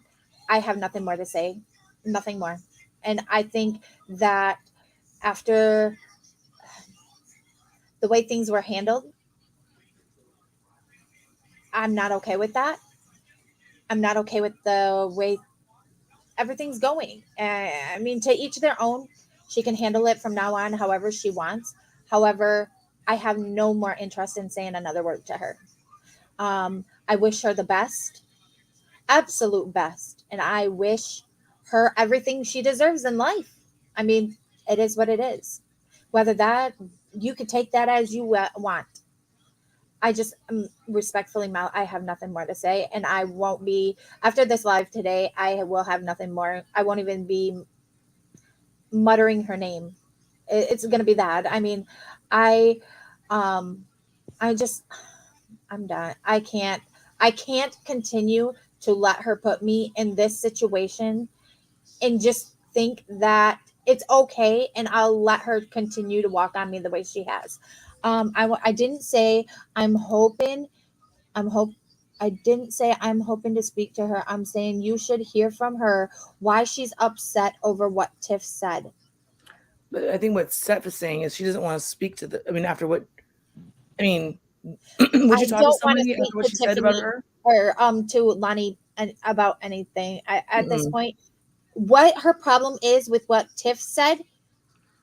I have nothing more to say, nothing more. And I think that after the way things were handled, I'm not okay with that. I'm not okay with the way everything's going. I mean, to each their own. She can handle it from now on however she wants. However, I have no more interest in saying another word to her. I wish her the best, absolute best, and I wish her everything she deserves in life. I mean, it is what it is. Whether that you could take that as you want. I just respectfully, Mal, I have nothing more to say, and I won't be after this live today. I will have nothing more. I won't even be muttering her name. It's going to be that. I mean, I'm done. I can't continue to let her put me in this situation and just think that it's okay and I'll let her continue to walk on me the way she has. I didn't say I didn't say I'm hoping to speak to her. I'm saying you should hear from her why she's upset over what Tiff said. But I think what Steph is saying is she doesn't want to speak to after what, would you talk to somebody after what she said about her? Or to Lonnie about anything. At this point, what her problem is with what Tiff said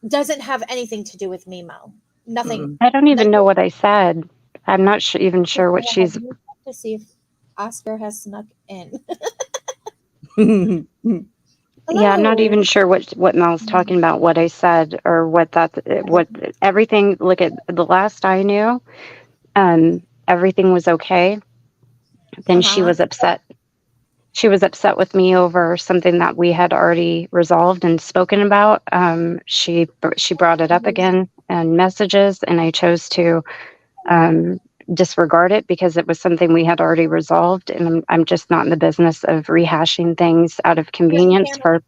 doesn't have anything to do with me, Mo. Nothing. I don't even know what I said. I'm not even sure what she's. To see if Oscar has snuck in. Yeah, I'm not even sure what Mel's talking about, what I said, or what everything. Look, at the last I knew, everything was okay. Then she was upset. She was upset with me over something that we had already resolved and spoken about. She brought it up again in messages, and I chose to disregard it because it was something we had already resolved, and I'm just not in the business of rehashing things out of convenience for.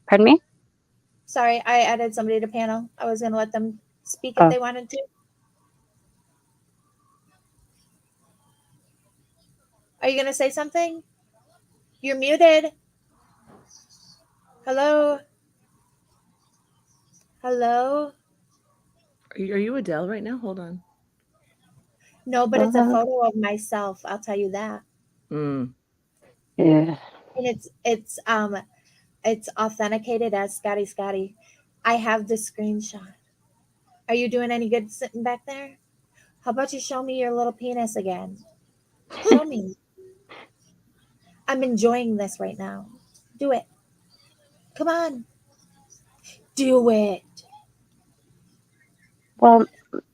Pardon me? Sorry, I added somebody to panel. I was going to let them speak if they wanted to. Are you going to say something? You're muted. Hello? Hello? Are you Adele right now? Hold on. No, but it's a photo of myself. I'll tell you that. Yeah. And it's authenticated as Scotty. I have the screenshot. Are you doing any good sitting back there? How about you show me your little penis again? Show me. I'm enjoying this right now. Do it. Come on. Do it. Well,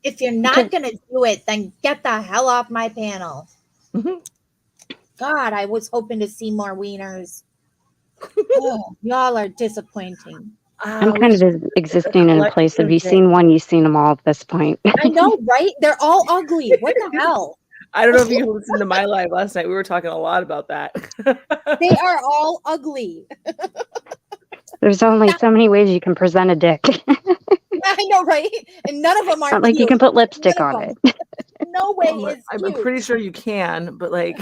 if you're not going to do it, then get the hell off my panel. God, I was hoping to see more wieners. Oh, y'all are disappointing. I'm kind of existing in a place of, you've seen one, you've seen them all at this point. I know, right? They're all ugly. What the hell? I don't know if you listened to my live last night. We were talking a lot about that. They are all ugly. There's only so many ways you can present a dick. I know, right? And none of them are not like you can put lipstick on it. No way is I'm pretty sure you can, but like,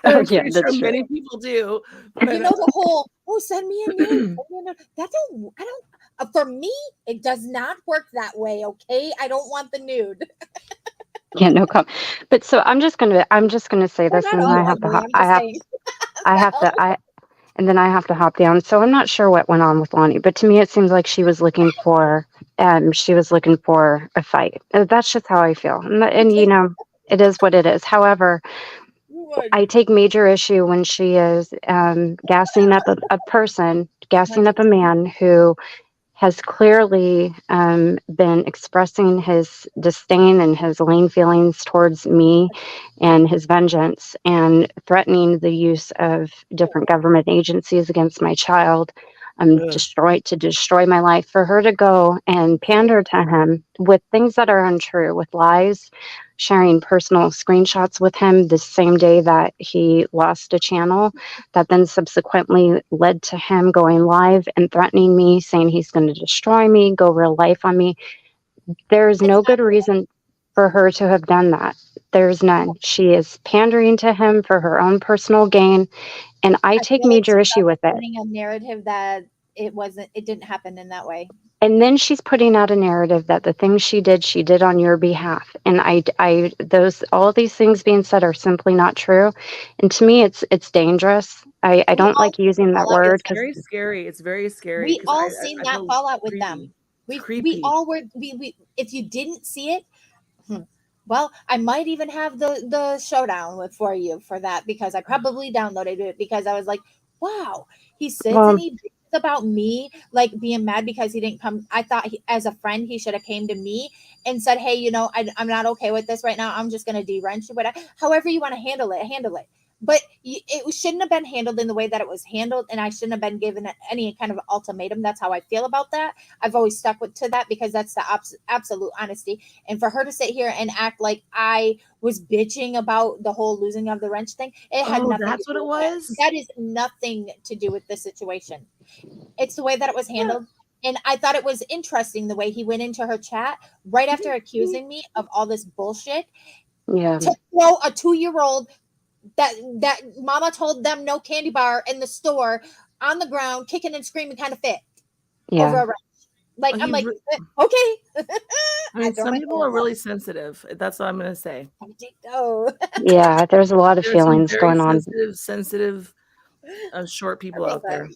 I'm pretty sure many people do. You know the whole, send me a nude. I don't, for me, it does not work that way, okay? I don't want the nude. Yeah, no comment. But so I'm just gonna say this, and then I have to hop down. So I'm not sure what went on with Lonnie, but to me it seems like she was looking for a fight. That's just how I feel, and you know, it is what it is. However, I take major issue when she is gassing up a man who has clearly been expressing his disdain and his lane feelings towards me and his vengeance, and threatening the use of different government agencies against my child, to destroy my life. For her to go and pander to him with things that are untrue, with lies, sharing personal screenshots with him the same day that he lost a channel, that then subsequently led to him going live and threatening me, saying he's going to destroy me, go real life on me. There's It's no not good reason for her to have done that. There's none. She is pandering to him for her own personal gain, and I I take feel like major she's issue with it. putting a narrative that it didn't happen in that way. And then she's putting out a narrative that the things she did on your behalf. And all of these things being said are simply not true. And to me, it's dangerous. I We don't all like seen the using that fallout word with It's because, very scary. It's very scary we because all seen I that feel fallout with creepy. them. It's We creepy. all were we if you didn't see it, well, I might even have the showdown for you for that because I probably downloaded it because I was like, wow, he sits and well, he bitches about me like being mad because he didn't come. I thought as a friend he should have came to me and said, hey, I'm not okay with this right now. I'm just gonna de-wrench you, but however you want to handle it. But it shouldn't have been handled in the way that it was handled, and I shouldn't have been given any kind of ultimatum. That's how I feel about that. I've always stuck to that because that's the absolute honesty. And for her to sit here and act like I was bitching about the whole losing of the wrench thing, it had Oh, nothing that's to what do it with that. was? That is nothing to do with the situation. It's the way that it was handled. And I thought it was interesting the way he went into her chat right after accusing me of all this bullshit yeah, to throw a 2-year-old that mama told them no candy bar in the store on the ground, kicking and screaming, kind of fit over yeah. a wrench. Like, He I'm like, re- okay. I I mean, throw some my people hands are up. really sensitive. That's what I'm gonna say. Oh, Yeah, there's a lot of There are some feelings very going on. sensitive, short people okay, out there. sorry.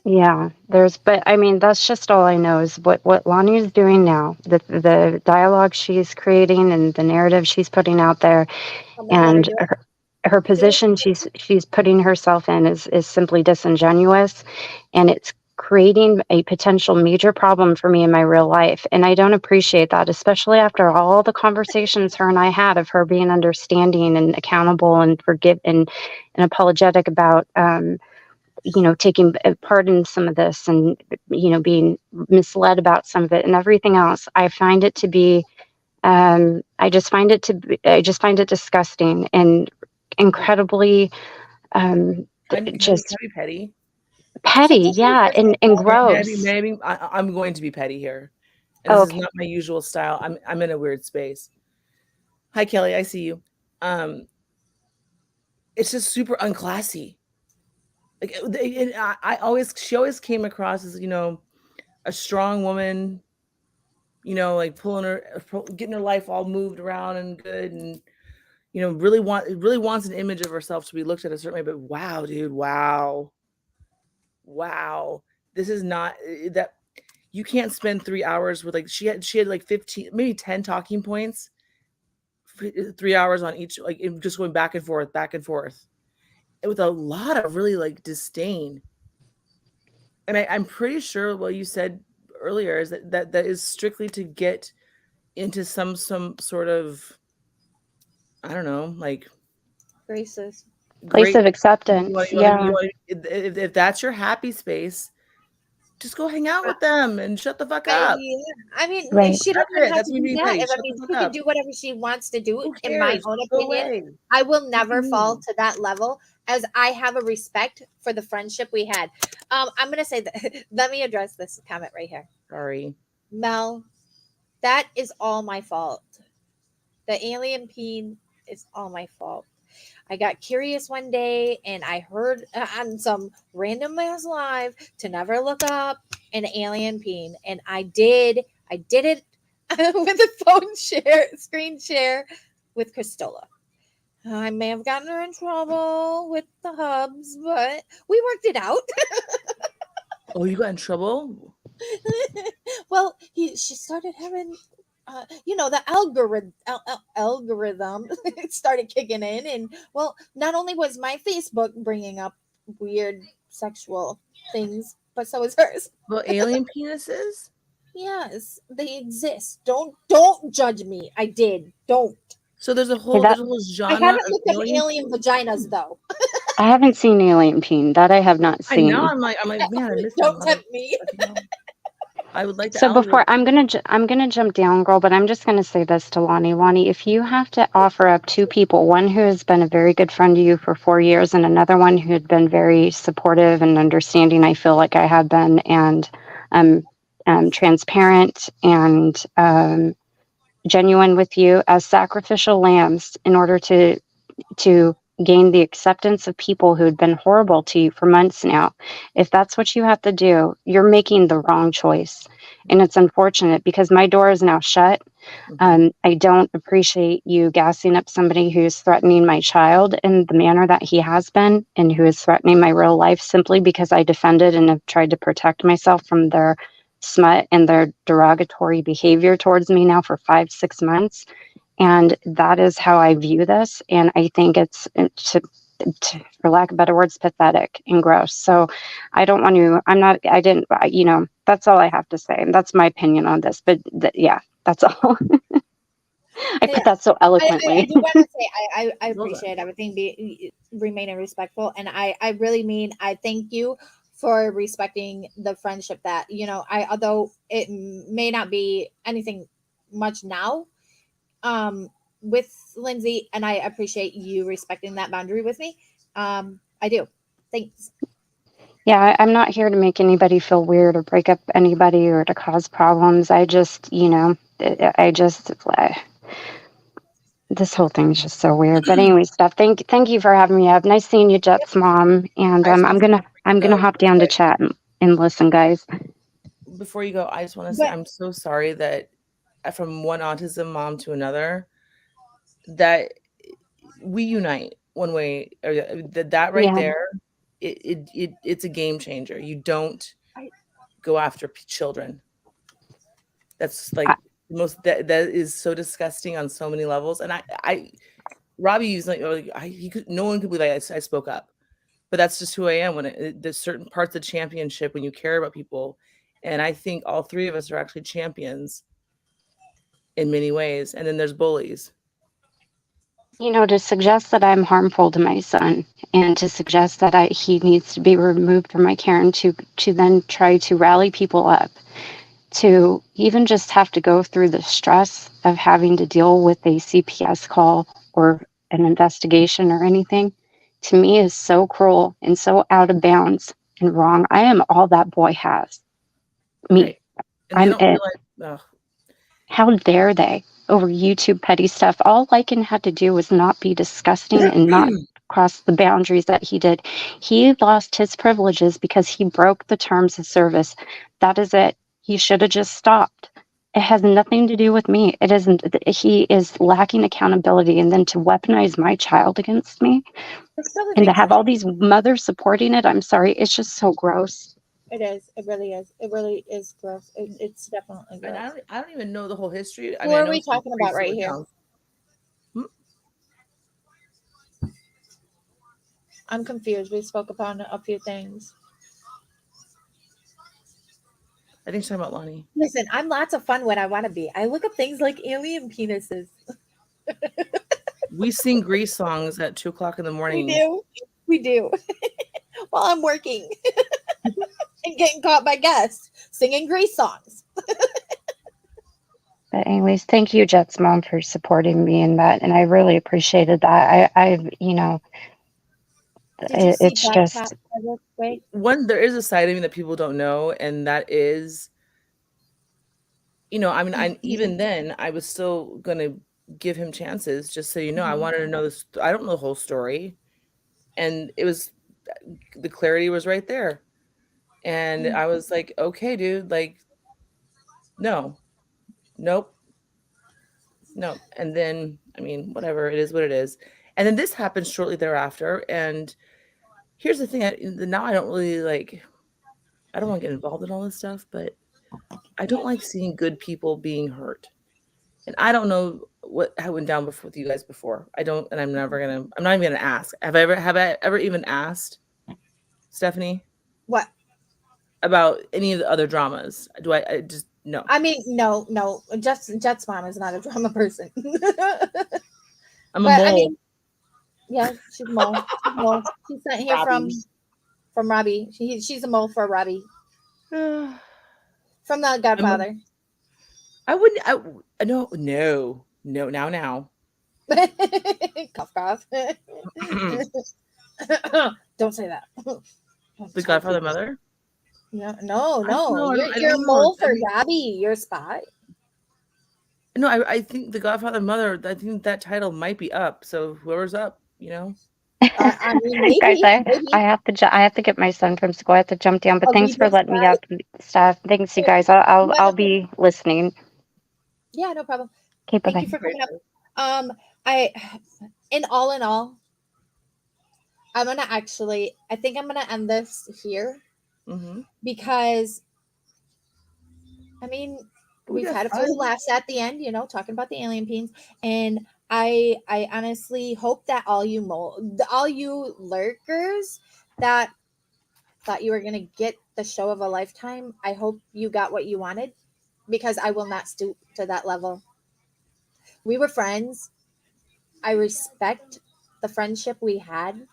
Yeah, but I mean, that's just all I know is what Lonnie is doing now. The dialogue she's creating and the narrative she's putting out there, I'm gonna let her and do it. her position she's putting herself in is simply disingenuous, and it's creating a potential major problem for me in my real life. And I don't appreciate that, especially after all the conversations her and I had of her being understanding and accountable and and apologetic about taking part in some of this and being misled about some of it and everything else. I just find it disgusting and incredibly Can just I be petty? So petty, just yeah, and gross. I'm going to be petty here, and this is Okay. not my usual style. I'm in a weird space. Hi, Kelly. I see you. Um, it's just super unclassy. Like she always came across as a strong woman. Like getting her life all moved around and good, and really wants an image of herself to be looked at a certain way. But wow, dude, wow, this is not that. You can't spend 3 hours with she had like 15, maybe 10 talking points, 3 hours on each, like just going back and forth, with a lot of really like disdain. And I'm pretty sure what you said earlier is that is strictly to get into some sort of, I don't know, like Graces. Place great. of acceptance. Yeah. If that's your happy space, just go hang out with them and shut the fuck up. I mean, Right. she That's doesn't it. have That's to me do being that. petty. I Shut mean, the fuck she can up. do whatever she wants to do. Who In my cares? own Go opinion, away. I will What do never you fall mean? to that level as I have a respect for the friendship we had. I'm gonna say that. Let me address this comment right here, Sorry. Mel. That is all my fault. The alien peen is all my fault. I got curious one day and I heard on some random ass live to never look up an alien peen, and I did it with a screen share with Christola. I may have gotten her in trouble with the hubs, but we worked it out. Oh, you got in trouble? Well, she started having the algorithm started kicking in, and well, not only was my Facebook bringing up weird sexual things, but so is hers. Well, alien penises? Yes, they exist. Don't judge me. I did. Don't. So there's a Hey, whole that I genre haven't of looked up alien. alien vaginas though. I haven't seen Alien Peen. That I have not I know. seen. I'm like, man, I missed out Don't on a lot of tempt me. stuff. I would like the So before algorithm. I'm gonna jump down, girl, but I'm just gonna say this to Lonnie. Lonnie, if you have to offer up two people, one who has been a very good friend to you for 4 years, and another one who had been very supportive and understanding, I feel like I have been, and transparent and genuine with you as sacrificial lambs in order to gain the acceptance of people who had been horrible to you for months now. If that's what you have to do, you're making the wrong choice. And it's unfortunate because my door is now shut. I don't appreciate you gassing up somebody who's threatening my child in the manner that he has been and who is threatening my real life simply because I defended and have tried to protect myself from their smut and their derogatory behavior towards me now for 5-6 months. And that is how I view this. And I think it's for lack of better words, pathetic and gross. So I don't want to, that's all I have to say. And that's my opinion on this. But yeah, that's all. I put that so eloquently. I do want to say I appreciate everything, remaining respectful. And I really mean, I thank you for respecting the friendship that, although it may not be anything much now, with Lindsay, and I appreciate you respecting that boundary with me. I do. Thanks. Yeah, I'm not here to make anybody feel weird or break up anybody or to cause problems. I just, this whole thing's just so weird. But anyway, Steph, thank you for having me up. Nice seeing you, Jet's mom. And I'm gonna hop down to chat and listen, guys. Before you go, I just want to say I'm so sorry that from one autism mom to another, that we unite one way or that right there. It's a game changer. You don't go after children. That's like that is so disgusting on so many levels. And Robbie was like no one could believe I spoke up, but that's just who I am. When there's certain parts of championship when you care about people, and I think all three of us are actually champions in many ways. And then there's bullies. To suggest that I'm harmful to my son and to suggest that he needs to be removed from my care and to then try to rally people up to even just have to go through the stress of having to deal with a CPS call or an investigation or anything, to me is so cruel and so out of bounds and wrong. I am all that boy has. Me. Right. I'm it. How dare they? Over YouTube petty stuff. All Lycan had to do was not be disgusting and not cross the boundaries that he did. He lost his privileges because he broke the terms of service. That is it. He should have just stopped. It has nothing to do with me. It isn't. He is lacking accountability, and then to weaponize my child against me and to have all these mothers supporting it. I'm sorry. It's just so gross. It is. It really is. It really is gross. It's definitely gross. And I don't even know the whole history. What are we talking about right here? I'm confused. We spoke upon a few things. I think she's talking about Lonnie. Listen, I'm lots of fun when I want to be. I look up things like alien penises. We sing Grease songs at 2:00 in the morning. We do. While I'm working. And getting caught by guests singing Grease songs. But anyways, thank you, Jet's mom, for supporting me in that, and I really appreciated that. It's just there is a side of me that people don't know, and that is, even then I was still gonna give him chances, just so you know. I wanted to know this. I don't know the whole story, and it was the clarity was right there. And I was like, okay, dude, like, nope. And then, whatever, it is what it is. And then this happened shortly thereafter. And here's the thing. Now I don't really I don't want to get involved in all this stuff, but I don't like seeing good people being hurt. And I don't know what went down with you guys before. I don't, and I'm not even going to ask. Have I ever even asked Stephanie? What? about any of the other dramas. Do I just no? I mean, no. Jet's mom is not a drama person. I'm a mole. I mean, yeah, she's a mole. She's sent here from Robbie. She's a mole for Robbie. From the Godfather. I wouldn't. No. Now. Cough. Don't say that. The Godfather mother? No, know, you're a don't know. mole I for mean- Gabby. You're a spy. No, I think the Godfather Mother. I think that title might be up. So whoever's up, I mean, maybe, Guys, maybe. I have to get my son from school. I have to jump down. But Oh, thanks we for just letting me got up, stuff. Thanks, you Yeah, guys. yeah, I'll no be listening. Yeah, no problem. Okay, bye Thank you bye. for coming up. In all, I think I'm gonna end this here Mm-hmm. because I mean we've Yeah, had a few laughs at the end, talking about the alien peens, and I honestly hope that all you lurkers that thought you were gonna get the show of a lifetime, I hope you got what you wanted, because I will not stoop to that level. We were friends. I respect the friendship we had,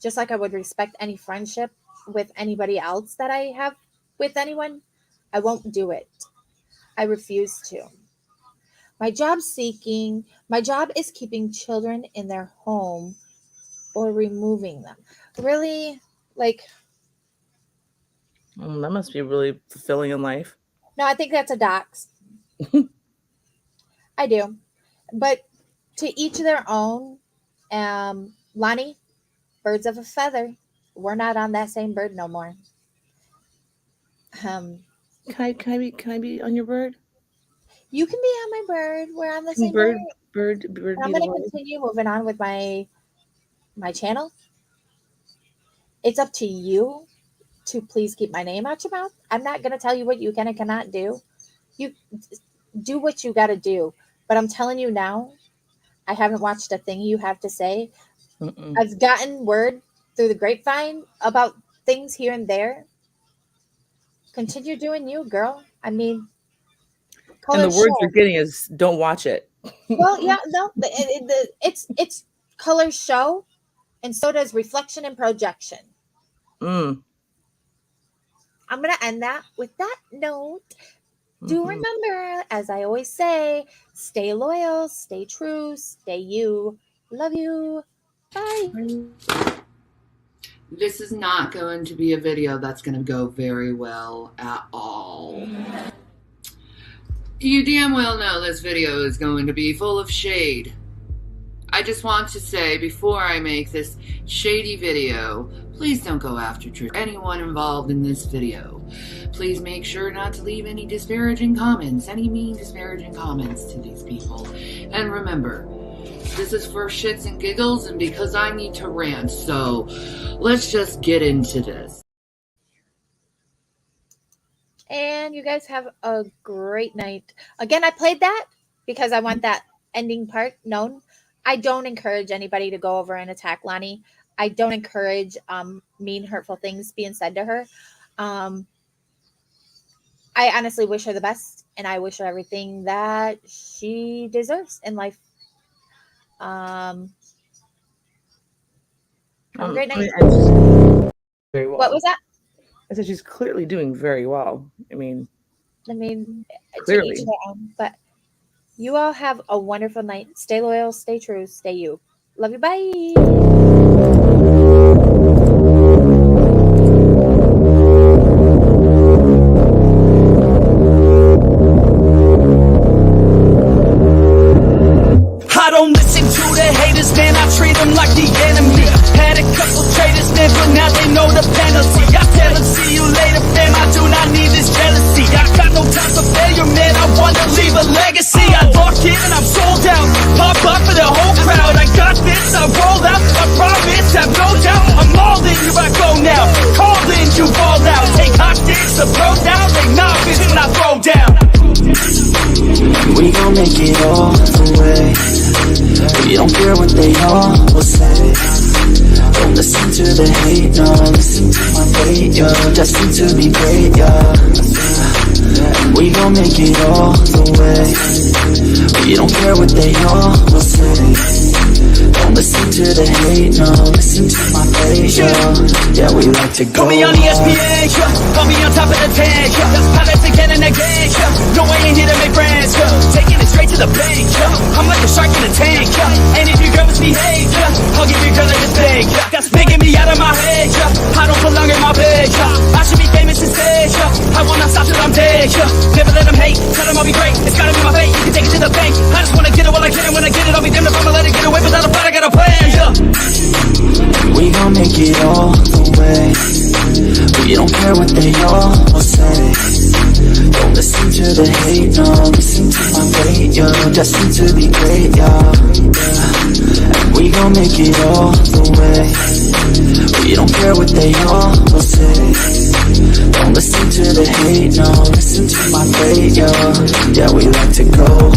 just like I would respect any friendship with anybody else that I have with anyone. I won't do it. I refuse to. My job is keeping children in their home or removing them. Really? Like, That must be really fulfilling in life. no, I think that's a dox. I do. But to each their own. Lonnie, birds of a feather. We're not on that same bird no more. Can I be on your bird? You can be on my bird. We're on the same bird. Bird. I'm Be going the to one. continue moving on with my channel. It's up to you to please keep my name out your mouth. I'm not going to tell you what you can and cannot do. You do what you got to do. But I'm telling you now, I haven't watched a thing you have to say. Mm-mm. I've gotten word through the grapevine about things here and there. Continue doing you, girl. I mean, And the words you're getting is don't watch it. well, yeah, no, it's color show, and so does reflection and projection. Mm. I'm gonna end that with that note. Do Mhm. remember, as I always say, stay loyal, stay true, stay you. Love you. Bye. This is not going to be a video that's going to go very well at all. You damn well know this video is going to be full of shade. I just want to say, before I make this shady video, please don't go after anyone involved in this video. Please make sure not to leave any disparaging comments, any mean disparaging comments to these people. And remember, this is for shits and giggles and because I need to rant, so let's just get into this. And you guys have a great night. Again, I played that because I want that ending part known. I don't encourage anybody to go over and attack Lonnie. I don't encourage mean, hurtful things being said to her. I honestly wish her the best, and I wish her everything that she deserves in life. Have a great night. Very well. What was that? I said she's clearly doing very well. I mean, to Clearly. each their own. But you all have a wonderful night. Stay loyal, stay true, stay you. Love you. Bye. I don't listen to the haters, man, I treat them like the enemy. Had a couple traitors, man, but now they know the penalty. I tell them, see you later, fam, I do not need this jealousy. I got no time for failure, man, I wanna leave a legacy. I locked in and I'm sold out, pop up for the whole crowd. I got this, I roll out, I promise, have no doubt. I'm all in, here I go now, call in, you fall out. Take hostage, the pros down, they novice when I throw down. We gon' make it all the way. We don't care what they all will say. Don't listen to the hate, no. Listen to my fate, yo. Destined to be great, yo. And we gon' make it all the way. We don't care what they all will say. Don't listen to the hate, no. Listen to my fate, yo. Yeah, we like to go Put me on ESPN, put me on top of the tank, pilots again and again, no way in here to make friends, taking it straight to the bank, I'm like a shark in a tank, and if your girl misbehave, I'll give your girl a mistake, that's making me out of my head, I don't belong in my bed, I should be famous instead. they all will say. Don't listen to the hate, no, listen to my fate, yo. Destined to be great, yo, yeah. And we gon' make it all the way. We don't care what they all will say. Don't listen to the hate, no, listen to my fate, yo. Yeah, we like to go